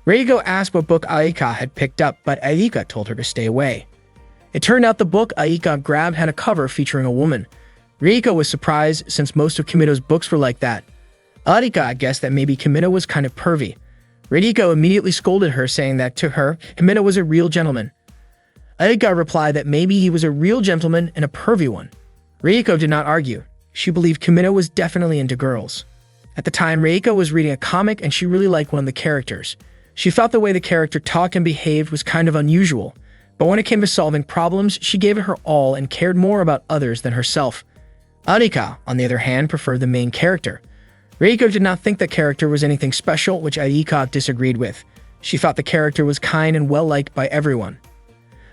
Reiko asked what book Aika had picked up, but Aika told her to stay away. It turned out the book Aika grabbed had a cover featuring a woman. Reiko was surprised since most of Kimito's books were like that. Aika guessed that maybe Kimito was kind of pervy. Reiko immediately scolded her, saying that to her, Kimito was a real gentleman. Aika replied that maybe he was a real gentleman and a pervy one. Reiko did not argue. She believed Kimito was definitely into girls. At the time, Reiko was reading a comic and she really liked one of the characters. She felt the way the character talked and behaved was kind of unusual, But when it came to solving problems, she gave it her all and cared more about others than herself. Arika, on the other hand, preferred the main character. Reiko did not think the character was anything special, which Arika disagreed with. She thought the character was kind and well-liked by everyone.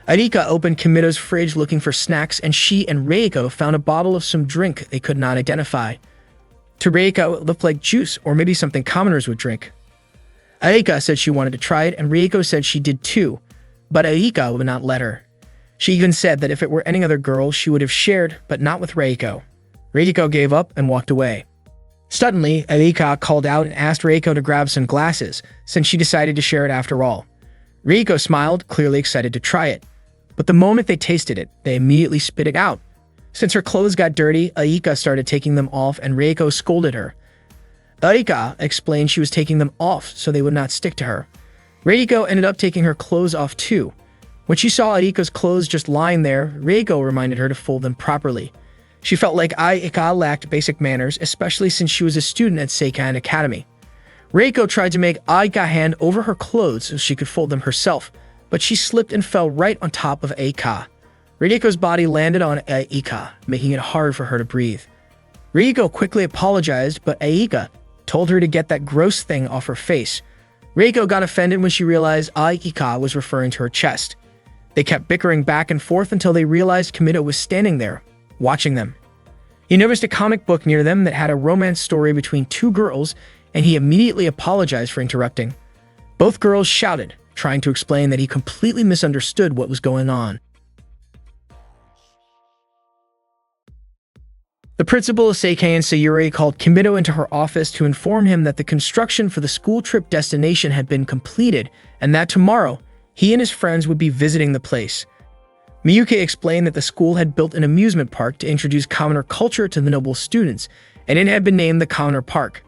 Arika opened Kimito's fridge looking for snacks, and she and Reiko found a bottle of some drink they could not identify. To Reiko, it looked like juice, or maybe something commoners would drink. Arika said she wanted to try it, and Reiko said she did too, but Arika would not let her. She even said that if it were any other girl, she would have shared, but not with Reiko. Reiko gave up and walked away. Suddenly, Arika called out and asked Reiko to grab some glasses, since she decided to share it after all. Reiko smiled, clearly excited to try it. But the moment they tasted it, they immediately spit it out. Since her clothes got dirty, Arika started taking them off and Reiko scolded her. Arika explained she was taking them off so they would not stick to her. Reiko ended up taking her clothes off too. When she saw Arika's clothes just lying there, Reiko reminded her to fold them properly. She felt like Arika lacked basic manners, especially since she was a student at Seikan Academy. Reiko tried to make Arika hand over her clothes so she could fold them herself, but she slipped and fell right on top of Arika. Reiko's body landed on Arika, making it hard for her to breathe. Reiko quickly apologized, but Arika told her to get that gross thing off her face. Reiko got offended when she realized Arika was referring to her chest. They kept bickering back and forth until they realized Kimito was standing there, watching them. He noticed a comic book near them that had a romance story between two girls, and he immediately apologized for interrupting. Both girls shouted, trying to explain that he completely misunderstood what was going on. The principal of Seikan Sayuri called Kimito into her office to inform him that the construction for the school trip destination had been completed and that tomorrow, he and his friends would be visiting the place. Miyuki explained that the school had built an amusement park to introduce commoner culture to the noble students, and it had been named the Commoner Park.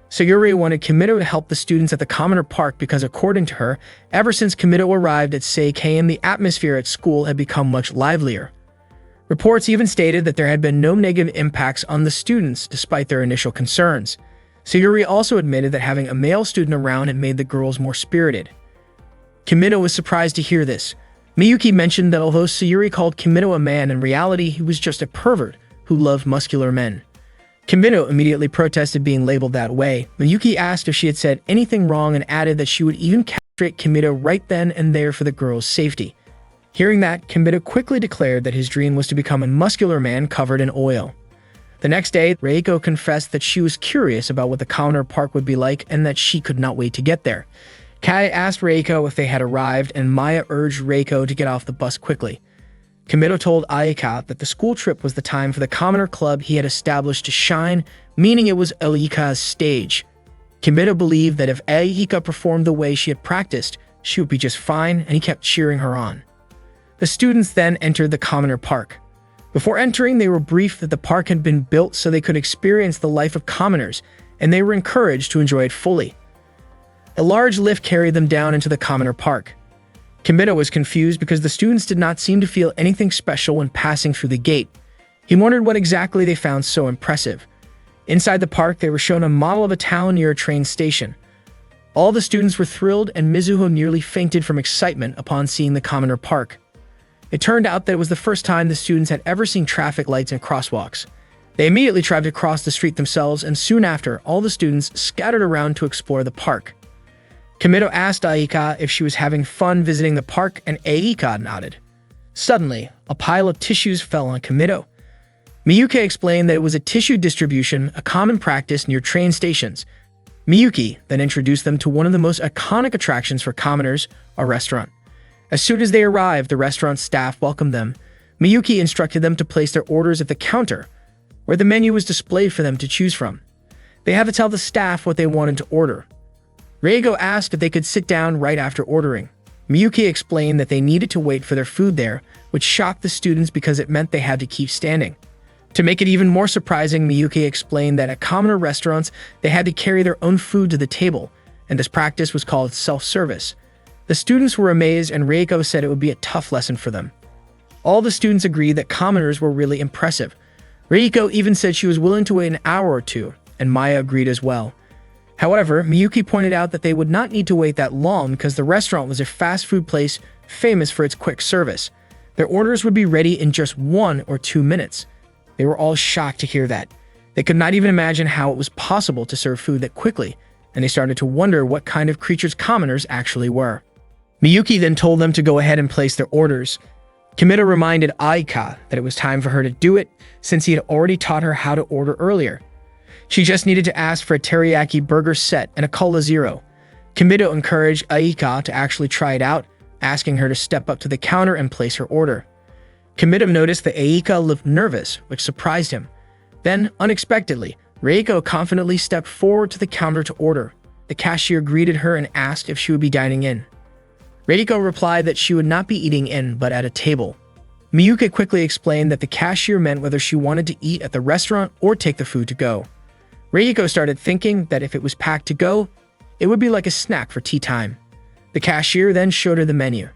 Sayuri wanted Kimito to help the students at the Commoner Park because, according to her, ever since Kimito arrived at Seikan, the atmosphere at school had become much livelier. Reports even stated that there had been no negative impacts on the students despite their initial concerns. Sayuri also admitted that having a male student around had made the girls more spirited. Kimito was surprised to hear this. Miyuki mentioned that although Sayuri called Kimito a man, in reality he was just a pervert who loved muscular men. Kimito immediately protested being labeled that way. Miyuki asked if she had said anything wrong and added that she would even castrate Kimito right then and there for the girls' safety. Hearing that, Kimito quickly declared that his dream was to become a muscular man covered in oil. The next day, Reiko confessed that she was curious about what the Commoner Park would be like and that she could not wait to get there. Kai asked Reiko if they had arrived, and Maya urged Reiko to get off the bus quickly. Kimito told Aika that the school trip was the time for the Commoner Club he had established to shine, meaning it was Aika's stage. Kimito believed that if Aika performed the way she had practiced, she would be just fine, and he kept cheering her on. The students then entered the Commoner Park. Before entering, they were briefed that the park had been built so they could experience the life of commoners, and they were encouraged to enjoy it fully. A large lift carried them down into the Commoner Park. Kimito was confused because the students did not seem to feel anything special when passing through the gate. He wondered what exactly they found so impressive. Inside the park, they were shown a model of a town near a train station. All the students were thrilled, and Mizuho nearly fainted from excitement upon seeing the Commoner Park. It turned out that it was the first time the students had ever seen traffic lights and crosswalks. They immediately tried to cross the street themselves, and soon after, all the students scattered around to explore the park. Kimito asked Aika if she was having fun visiting the park, and Aika nodded. Suddenly, a pile of tissues fell on Kimito. Miyuki explained that it was a tissue distribution, a common practice near train stations. Miyuki then introduced them to one of the most iconic attractions for commoners, a restaurant. As soon as they arrived, the restaurant staff welcomed them. Miyuki instructed them to place their orders at the counter, where the menu was displayed for them to choose from. They had to tell the staff what they wanted to order. Reigo asked if they could sit down right after ordering. Miyuki explained that they needed to wait for their food there, which shocked the students because it meant they had to keep standing. To make it even more surprising, Miyuki explained that at commoner restaurants, they had to carry their own food to the table, and this practice was called self-service. The students were amazed, and Reiko said it would be a tough lesson for them. All the students agreed that commoners were really impressive. Reiko even said she was willing to wait an hour or two, and Maya agreed as well. However, Miyuki pointed out that they would not need to wait that long because the restaurant was a fast food place famous for its quick service. Their orders would be ready in just 1 or 2 minutes. They were all shocked to hear that. They could not even imagine how it was possible to serve food that quickly, and they started to wonder what kind of creatures commoners actually were. Miyuki then told them to go ahead and place their orders. Kimito reminded Aika that it was time for her to do it since he had already taught her how to order earlier. She just needed to ask for a teriyaki burger set and a cola zero. Kimito encouraged Aika to actually try it out, asking her to step up to the counter and place her order. Kimito noticed that Aika looked nervous, which surprised him. Then, unexpectedly, Reiko confidently stepped forward to the counter to order. The cashier greeted her and asked if she would be dining in. Reiko replied that she would not be eating in, but at a table. Miyuki quickly explained that the cashier meant whether she wanted to eat at the restaurant or take the food to go. Reiko started thinking that if it was packed to go, it would be like a snack for tea time. The cashier then showed her the menu.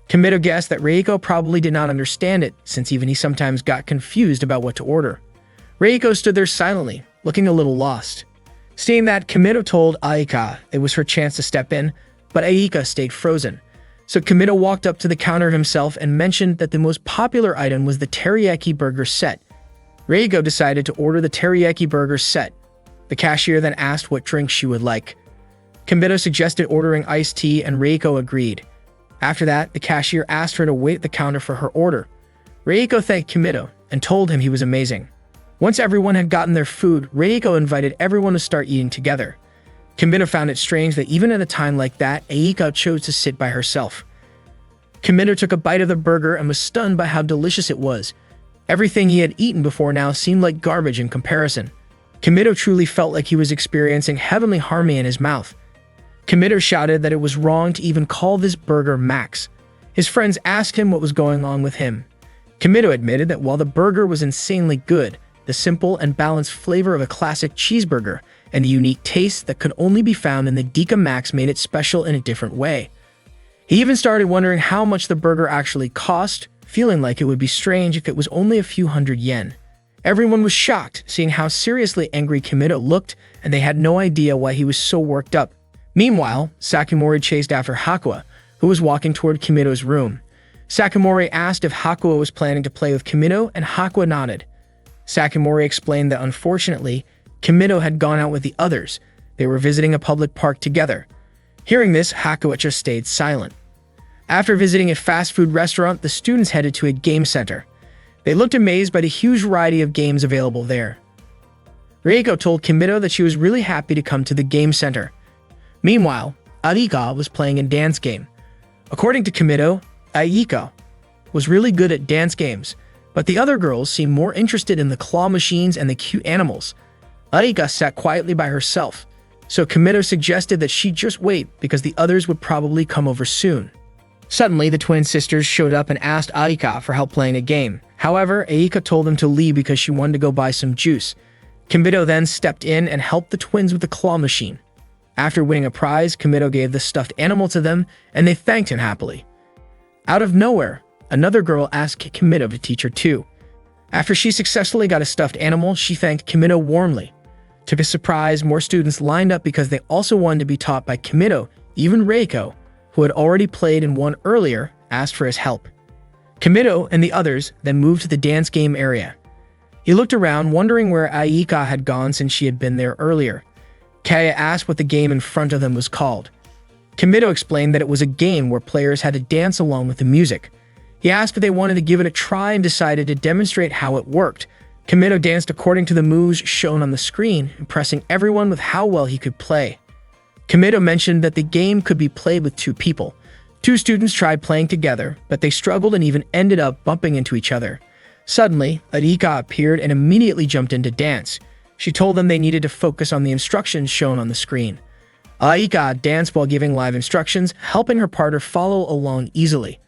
Kimito guessed that Reiko probably did not understand it, since even he sometimes got confused about what to order. Reiko stood there silently, looking a little lost. Seeing that, Kimito told Aika it was her chance to step in, but Aika stayed frozen. So Kimito walked up to the counter himself and mentioned that the most popular item was the teriyaki burger set. Reiko decided to order the teriyaki burger set. The cashier then asked what drink she would like. Kimito suggested ordering iced tea and Reiko agreed. After that, the cashier asked her to wait at the counter for her order. Reiko thanked Kimito and told him he was amazing. Once everyone had gotten their food, Reiko invited everyone to start eating together. Kimito found it strange that even at a time like that, Aika chose to sit by herself. Kimito took a bite of the burger and was stunned by how delicious it was. Everything he had eaten before now seemed like garbage in comparison. Kimito truly felt like he was experiencing heavenly harmony in his mouth. Kimito shouted that it was wrong to even call this burger Max. His friends asked him what was going on with him. Kimito admitted that while the burger was insanely good, the simple and balanced flavor of a classic cheeseburger and the unique taste that could only be found in the Dika Max made it special in a different way. He even started wondering how much the burger actually cost, feeling like it would be strange if it was only a few hundred yen. Everyone was shocked, seeing how seriously angry Kimito looked, and they had no idea why he was so worked up. Meanwhile, Sakimori chased after Hakua, who was walking toward Kimito's room. Sakimori asked if Hakua was planning to play with Kimito, and Hakua nodded. Sakimori explained that unfortunately, Kimito had gone out with the others. They were visiting a public park together. Hearing this, Hakua just stayed silent. After visiting a fast food restaurant, the students headed to a game center. They looked amazed by the huge variety of games available there. Reiko told Kimito that she was really happy to come to the game center. Meanwhile, Aika was playing a dance game. According to Kimito, Aika was really good at dance games, but the other girls seemed more interested in the claw machines and the cute animals. Aika sat quietly by herself, so Kimito suggested that she just wait because the others would probably come over soon. Suddenly, the twin sisters showed up and asked Aika for help playing a game. However, Aika told them to leave because she wanted to go buy some juice. Kimito then stepped in and helped the twins with the claw machine. After winning a prize, Kimito gave the stuffed animal to them, and they thanked him happily. Out of nowhere, another girl asked Kimito to teach her too. After she successfully got a stuffed animal, she thanked Kimito warmly. To his surprise, more students lined up because they also wanted to be taught by Kimito. Even Reiko, who had already played and won earlier, asked for his help. Kimito and the others then moved to the dance game area. He looked around, wondering where Aika had gone since she had been there earlier. Kaya asked what the game in front of them was called. Kimito explained that it was a game where players had to dance along with the music. He asked if they wanted to give it a try and decided to demonstrate how it worked. Kimito danced according to the moves shown on the screen, impressing everyone with how well he could play. Kimito mentioned that the game could be played with 2 people. 2 students tried playing together, but they struggled and even ended up bumping into each other. Suddenly, Aika appeared and immediately jumped into dance. She told them they needed to focus on the instructions shown on the screen. Aika danced while giving live instructions, helping her partner follow along easily.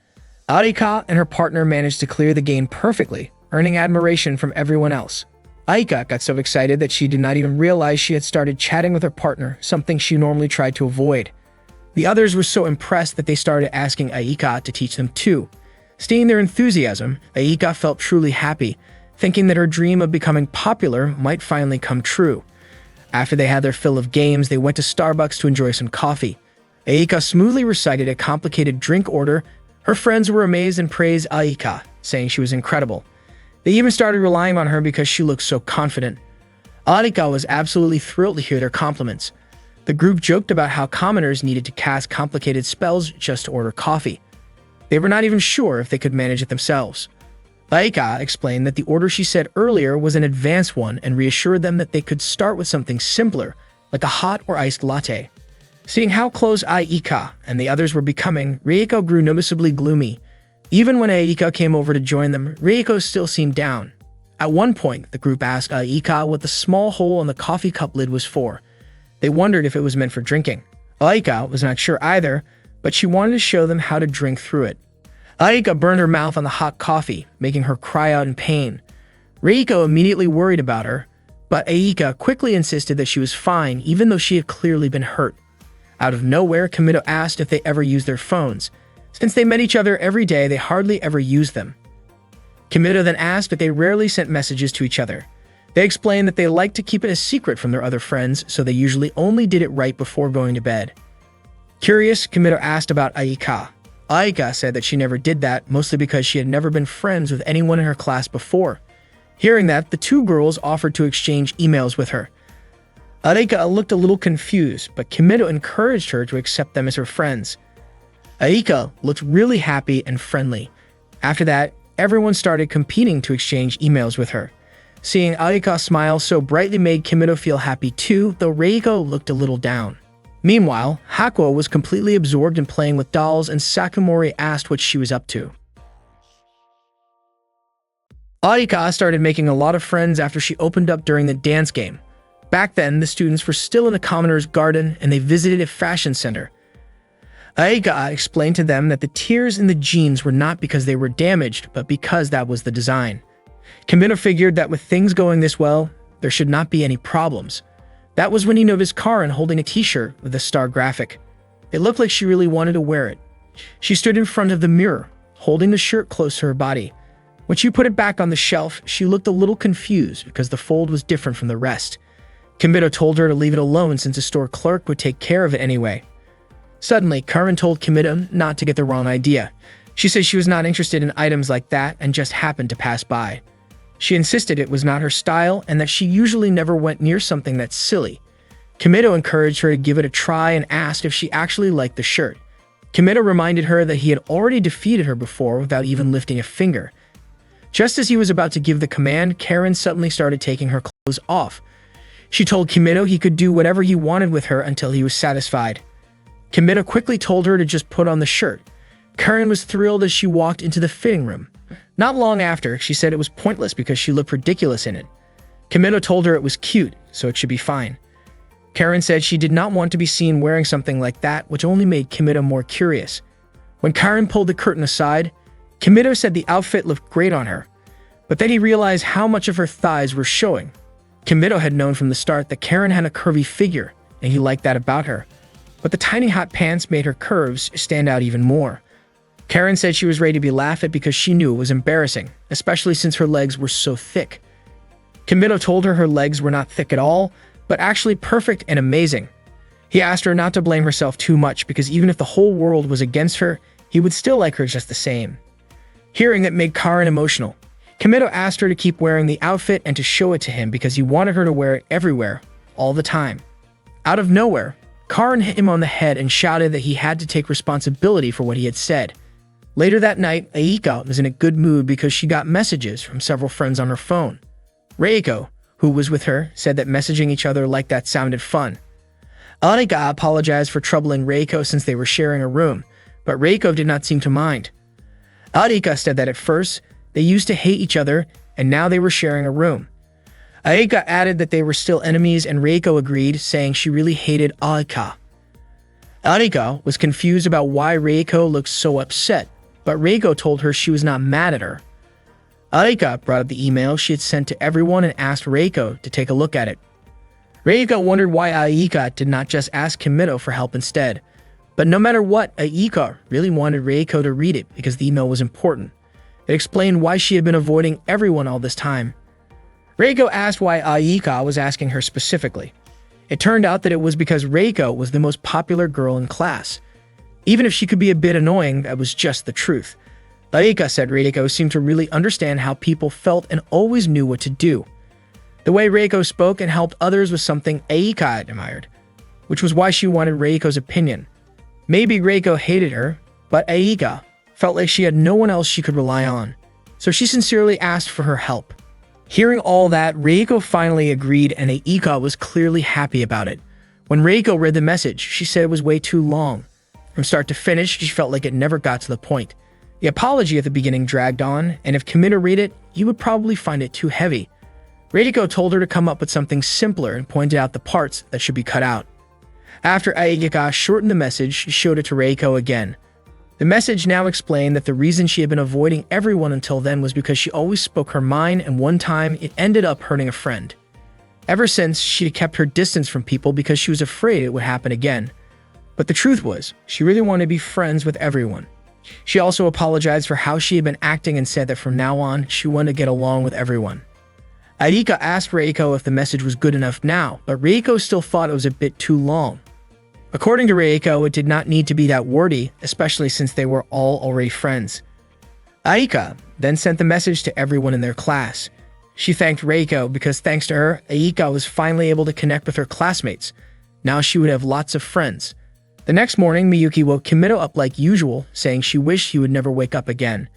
Aika and her partner managed to clear the game perfectly, earning admiration from everyone else. Aika got so excited that she did not even realize she had started chatting with her partner, something she normally tried to avoid. The others were so impressed that they started asking Aika to teach them too. Seeing their enthusiasm, Aika felt truly happy, thinking that her dream of becoming popular might finally come true. After they had their fill of games, they went to Starbucks to enjoy some coffee. Aika smoothly recited a complicated drink order. Her friends were amazed and praised Aika, saying she was incredible. They even started relying on her because she looked so confident. Aika was absolutely thrilled to hear their compliments. The group joked about how commoners needed to cast complicated spells just to order coffee. They were not even sure if they could manage it themselves. Aika explained that the order she said earlier was an advanced one and reassured them that they could start with something simpler, like a hot or iced latte. Seeing how close Aika and the others were becoming, Reiko grew noticeably gloomy. Even when Aika came over to join them, Reiko still seemed down. At one point, the group asked Aika what the small hole on the coffee cup lid was for. They wondered if it was meant for drinking. Aika was not sure either, but she wanted to show them how to drink through it. Aika burned her mouth on the hot coffee, making her cry out in pain. Reiko immediately worried about her, but Aika quickly insisted that she was fine even though she had clearly been hurt. Out of nowhere, Kamito asked if they ever used their phones. Since they met each other every day, they hardly ever used them. Kamito then asked if they rarely sent messages to each other. They explained that they liked to keep it a secret from their other friends, so they usually only did it right before going to bed. Curious, Kamito asked about Aika. Aika said that she never did that, mostly because she had never been friends with anyone in her class before. Hearing that, the two girls offered to exchange emails with her. Aika looked a little confused, but Kamito encouraged her to accept them as her friends. Aika looked really happy and friendly. After that, everyone started competing to exchange emails with her. Seeing Aika smile so brightly made Kamito feel happy too, though Reiko looked a little down. Meanwhile, Hakuo was completely absorbed in playing with dolls and Sakamori asked what she was up to. Aika started making a lot of friends after she opened up during the dance game. Back then, the students were still in the commoner's garden and they visited a fashion center. Aika explained to them that the tears in the jeans were not because they were damaged, but because that was the design. Kamito figured that with things going this well, there should not be any problems. That was when he noticed Karen holding a t-shirt with a star graphic. It looked like she really wanted to wear it. She stood in front of the mirror, holding the shirt close to her body. When she put it back on the shelf, she looked a little confused because the fold was different from the rest. Kamito told her to leave it alone since a store clerk would take care of it anyway. Suddenly, Karen told Kamito not to get the wrong idea. She said she was not interested in items like that and just happened to pass by. She insisted it was not her style and that she usually never went near something that's silly. Kamito encouraged her to give it a try and asked if she actually liked the shirt. Kamito reminded her that he had already defeated her before without even lifting a finger. Just as he was about to give the command, Karen suddenly started taking her clothes off. She told Kamito he could do whatever he wanted with her until he was satisfied. Kamito quickly told her to just put on the shirt. Karen was thrilled as she walked into the fitting room. Not long after, she said it was pointless because she looked ridiculous in it. Kamito told her it was cute, so it should be fine. Karen said she did not want to be seen wearing something like that, which only made Kamito more curious. When Karen pulled the curtain aside, Kamito said the outfit looked great on her, but then he realized how much of her thighs were showing. Kamito had known from the start that Karen had a curvy figure, and he liked that about her. But the tiny hot pants made her curves stand out even more. Karen said she was ready to be laughed at because she knew it was embarrassing, especially since her legs were so thick. Kamito told her legs were not thick at all, but actually perfect and amazing. He asked her not to blame herself too much because even if the whole world was against her, he would still like her just the same. Hearing that made Karen emotional. Kamito asked her to keep wearing the outfit and to show it to him because he wanted her to wear it everywhere, all the time. Out of nowhere, Karen hit him on the head and shouted that he had to take responsibility for what he had said. Later that night, Aika was in a good mood because she got messages from several friends on her phone. Reiko, who was with her, said that messaging each other like that sounded fun. Aika apologized for troubling Reiko since they were sharing a room, but Reiko did not seem to mind. Aika said that at first, they used to hate each other and now they were sharing a room. Aika added that they were still enemies and Reiko agreed, saying she really hated Aika. Aika was confused about why Reiko looked so upset, but Reiko told her she was not mad at her. Aika brought up the email she had sent to everyone and asked Reiko to take a look at it. Reiko wondered why Aika did not just ask Kamito for help instead. But no matter what, Aika really wanted Reiko to read it because the email was important. It explained why she had been avoiding everyone all this time. Reiko asked why Aika was asking her specifically. It turned out that it was because Reiko was the most popular girl in class. Even if she could be a bit annoying, that was just the truth. Aika said Reiko seemed to really understand how people felt and always knew what to do. The way Reiko spoke and helped others was something Aika admired, which was why she wanted Reiko's opinion. Maybe Reiko hated her, but Aika felt like she had no one else she could rely on, so she sincerely asked for her help. Hearing all that, Reiko finally agreed, and Aika was clearly happy about it. When Reiko read the message, she said it was way too long. From start to finish, she felt like it never got to the point. The apology at the beginning dragged on, and if Kimito read it, you would probably find it too heavy. Reiko told her to come up with something simpler and pointed out the parts that should be cut out. After Aika shortened the message, she showed it to Reiko again. The message now explained that the reason she had been avoiding everyone until then was because she always spoke her mind, and one time it ended up hurting a friend. Ever since, she had kept her distance from people because she was afraid it would happen again. But the truth was, she really wanted to be friends with everyone. She also apologized for how she had been acting and said that from now on, she wanted to get along with everyone. Aika asked Reiko if the message was good enough now, but Reiko still thought it was a bit too long. According to Reiko, it did not need to be that wordy, especially since they were all already friends. Aika then sent the message to everyone in their class. She thanked Reiko because thanks to her, Aika was finally able to connect with her classmates. Now she would have lots of friends. The next morning, Miyuki woke Kimito up like usual, saying she wished he would never wake up again.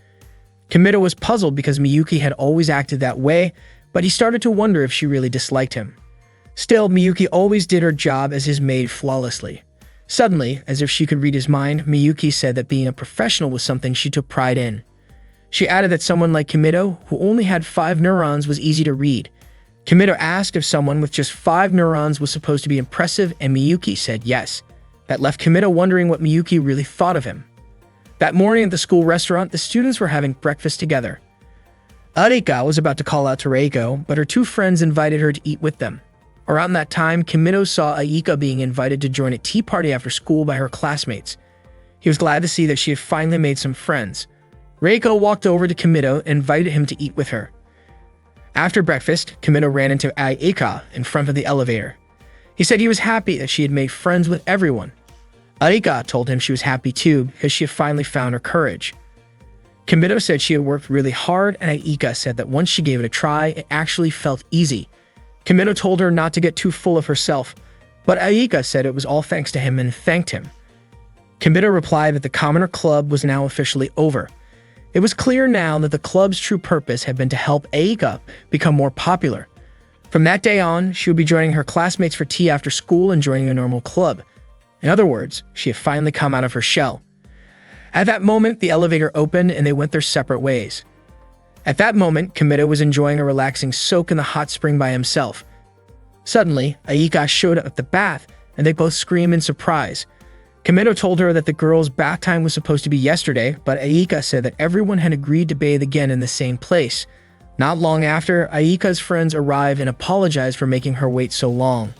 Kimito was puzzled because Miyuki had always acted that way, but he started to wonder if she really disliked him. Still, Miyuki always did her job as his maid flawlessly. Suddenly, as if she could read his mind, Miyuki said that being a professional was something she took pride in. She added that someone like Kimito, who only had 5 neurons, was easy to read. Kimito asked if someone with just 5 neurons was supposed to be impressive, and Miyuki said yes. That left Kimito wondering what Miyuki really thought of him. That morning at the school restaurant, the students were having breakfast together. Arika was about to call out to Reiko, but her 2 friends invited her to eat with them. Around that time, Kimito saw Aika being invited to join a tea party after school by her classmates. He was glad to see that she had finally made some friends. Reiko walked over to Kimito and invited him to eat with her. After breakfast, Kimito ran into Aika in front of the elevator. He said he was happy that she had made friends with everyone. Aika told him she was happy too because she had finally found her courage. Kimito said she had worked really hard, and Aika said that once she gave it a try, it actually felt easy. Kimito told her not to get too full of herself, but Aika said it was all thanks to him and thanked him. Kimito replied that the Commoner Club was now officially over. It was clear now that the club's true purpose had been to help Aika become more popular. From that day on, she would be joining her classmates for tea after school and joining a normal club. In other words, she had finally come out of her shell. At that moment, the elevator opened and they went their separate ways. At that moment, Kimito was enjoying a relaxing soak in the hot spring by himself. Suddenly, Aika showed up at the bath, and they both screamed in surprise. Kimito told her that the girls' bath time was supposed to be yesterday, but Aika said that everyone had agreed to bathe again in the same place. Not long after, Aika's friends arrived and apologized for making her wait so long.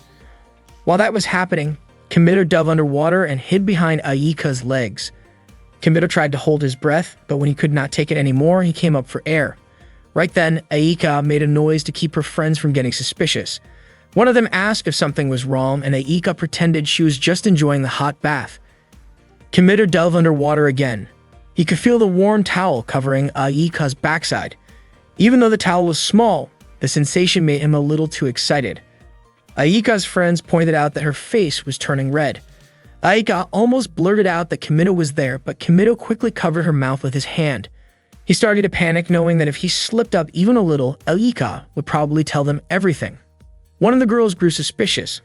While that was happening, Kimito dove underwater and hid behind Aika's legs. Kimito tried to hold his breath, but when he could not take it anymore, he came up for air. Right then, Aika made a noise to keep her friends from getting suspicious. One of them asked if something was wrong, and Aika pretended she was just enjoying the hot bath. Kimito dove underwater again. He could feel the warm towel covering Aika's backside. Even though the towel was small, the sensation made him a little too excited. Aika's friends pointed out that her face was turning red. Aika almost blurted out that Kimito was there, but Kimito quickly covered her mouth with his hand. He started to panic, knowing that if he slipped up even a little, Aika would probably tell them everything. One of the girls grew suspicious,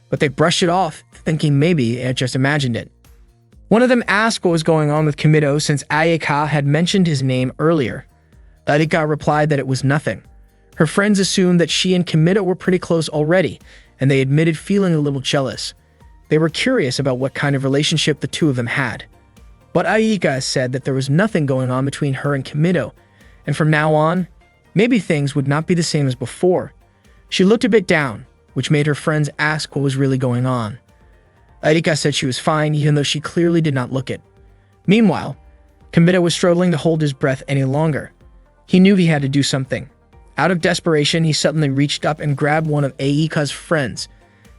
but they brushed it off, thinking maybe they had just imagined it. One of them asked what was going on with Kimito since Aika had mentioned his name earlier. Aika replied that it was nothing. Her friends assumed that she and Kimito were pretty close already, and they admitted feeling a little jealous. They were curious about what kind of relationship the two of them had. But Aika said that there was nothing going on between her and Kimito, and from now on, maybe things would not be the same as before. She looked a bit down, which made her friends ask what was really going on. Aika said she was fine, even though she clearly did not look it. Meanwhile, Kimito was struggling to hold his breath any longer. He knew he had to do something. Out of desperation, he suddenly reached up and grabbed one of Aika's friends.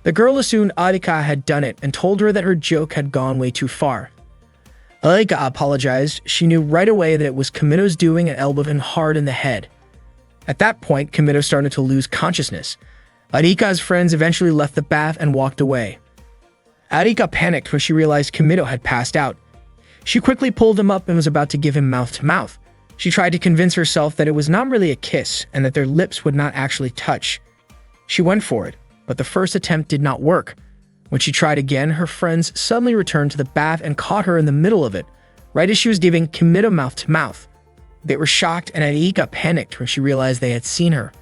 The girl assumed Arika had done it and told her that her joke had gone way too far. Arika apologized. She knew right away that it was Kimito's doing and elbowed him hard in the head. At that point, Kimito started to lose consciousness. Arika's friends eventually left the bath and walked away. Arika panicked when she realized Kimito had passed out. She quickly pulled him up and was about to give him mouth-to-mouth. She tried to convince herself that it was not really a kiss and that their lips would not actually touch. She went for it, but the first attempt did not work. When she tried again, her friends suddenly returned to the bath and caught her in the middle of it, right as she was giving Kimito mouth-to-mouth. They were shocked, and Arika panicked when she realized they had seen her.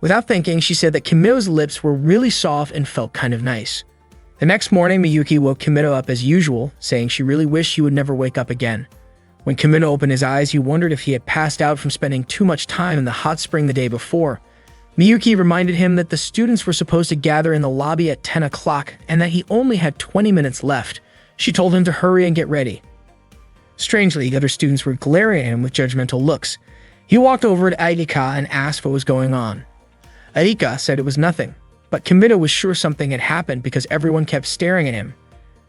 Without thinking, she said that Kimito's lips were really soft and felt kind of nice. The next morning, Miyuki woke Kimito up as usual, saying she really wished he would never wake up again. When Kimito opened his eyes, he wondered if he had passed out from spending too much time in the hot spring the day before. Miyuki reminded him that the students were supposed to gather in the lobby at 10 o'clock and that he only had 20 minutes left. She told him to hurry and get ready. Strangely, the other students were glaring at him with judgmental looks. He walked over to Arika and asked what was going on. Arika said it was nothing, but Kimito was sure something had happened because everyone kept staring at him.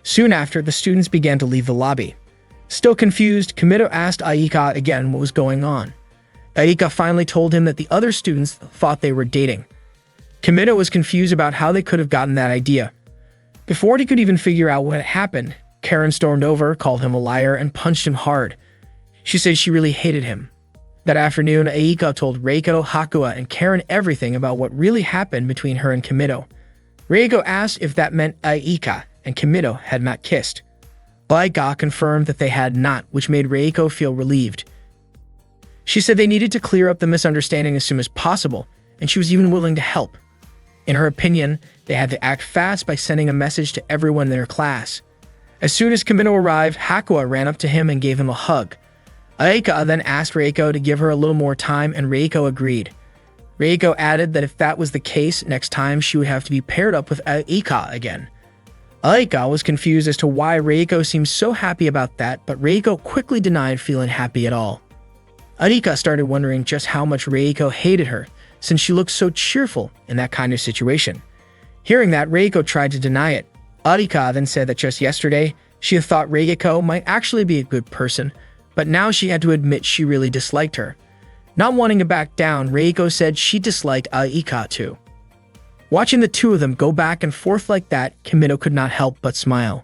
Soon after, the students began to leave the lobby. Still confused, Kimito asked Arika again what was going on. Arika finally told him that the other students thought they were dating. Kimito was confused about how they could have gotten that idea. Before he could even figure out what had happened, Karen stormed over, called him a liar, and punched him hard. She said she really hated him. That afternoon, Arika told Reiko, Hakuya, and Karen everything about what really happened between her and Kimito. Reiko asked if that meant Arika and Kimito had not kissed. Arika confirmed that they had not, which made Reiko feel relieved. She said they needed to clear up the misunderstanding as soon as possible, and she was even willing to help. In her opinion, they had to act fast by sending a message to everyone in their class. As soon as Kimito arrived, Hakuya ran up to him and gave him a hug. Arika then asked Reiko to give her a little more time, and Reiko agreed. Reiko added that if that was the case, next time she would have to be paired up with Arika again. Arika was confused as to why Reiko seemed so happy about that, but Reiko quickly denied feeling happy at all. Arika started wondering just how much Reiko hated her, since she looked so cheerful in that kind of situation. Hearing that, Reiko tried to deny it. Arika then said that just yesterday, she had thought Reiko might actually be a good person, but now she had to admit she really disliked her. Not wanting to back down, Reiko said she disliked Arika too. Watching the two of them go back and forth like that, Kimito could not help but smile.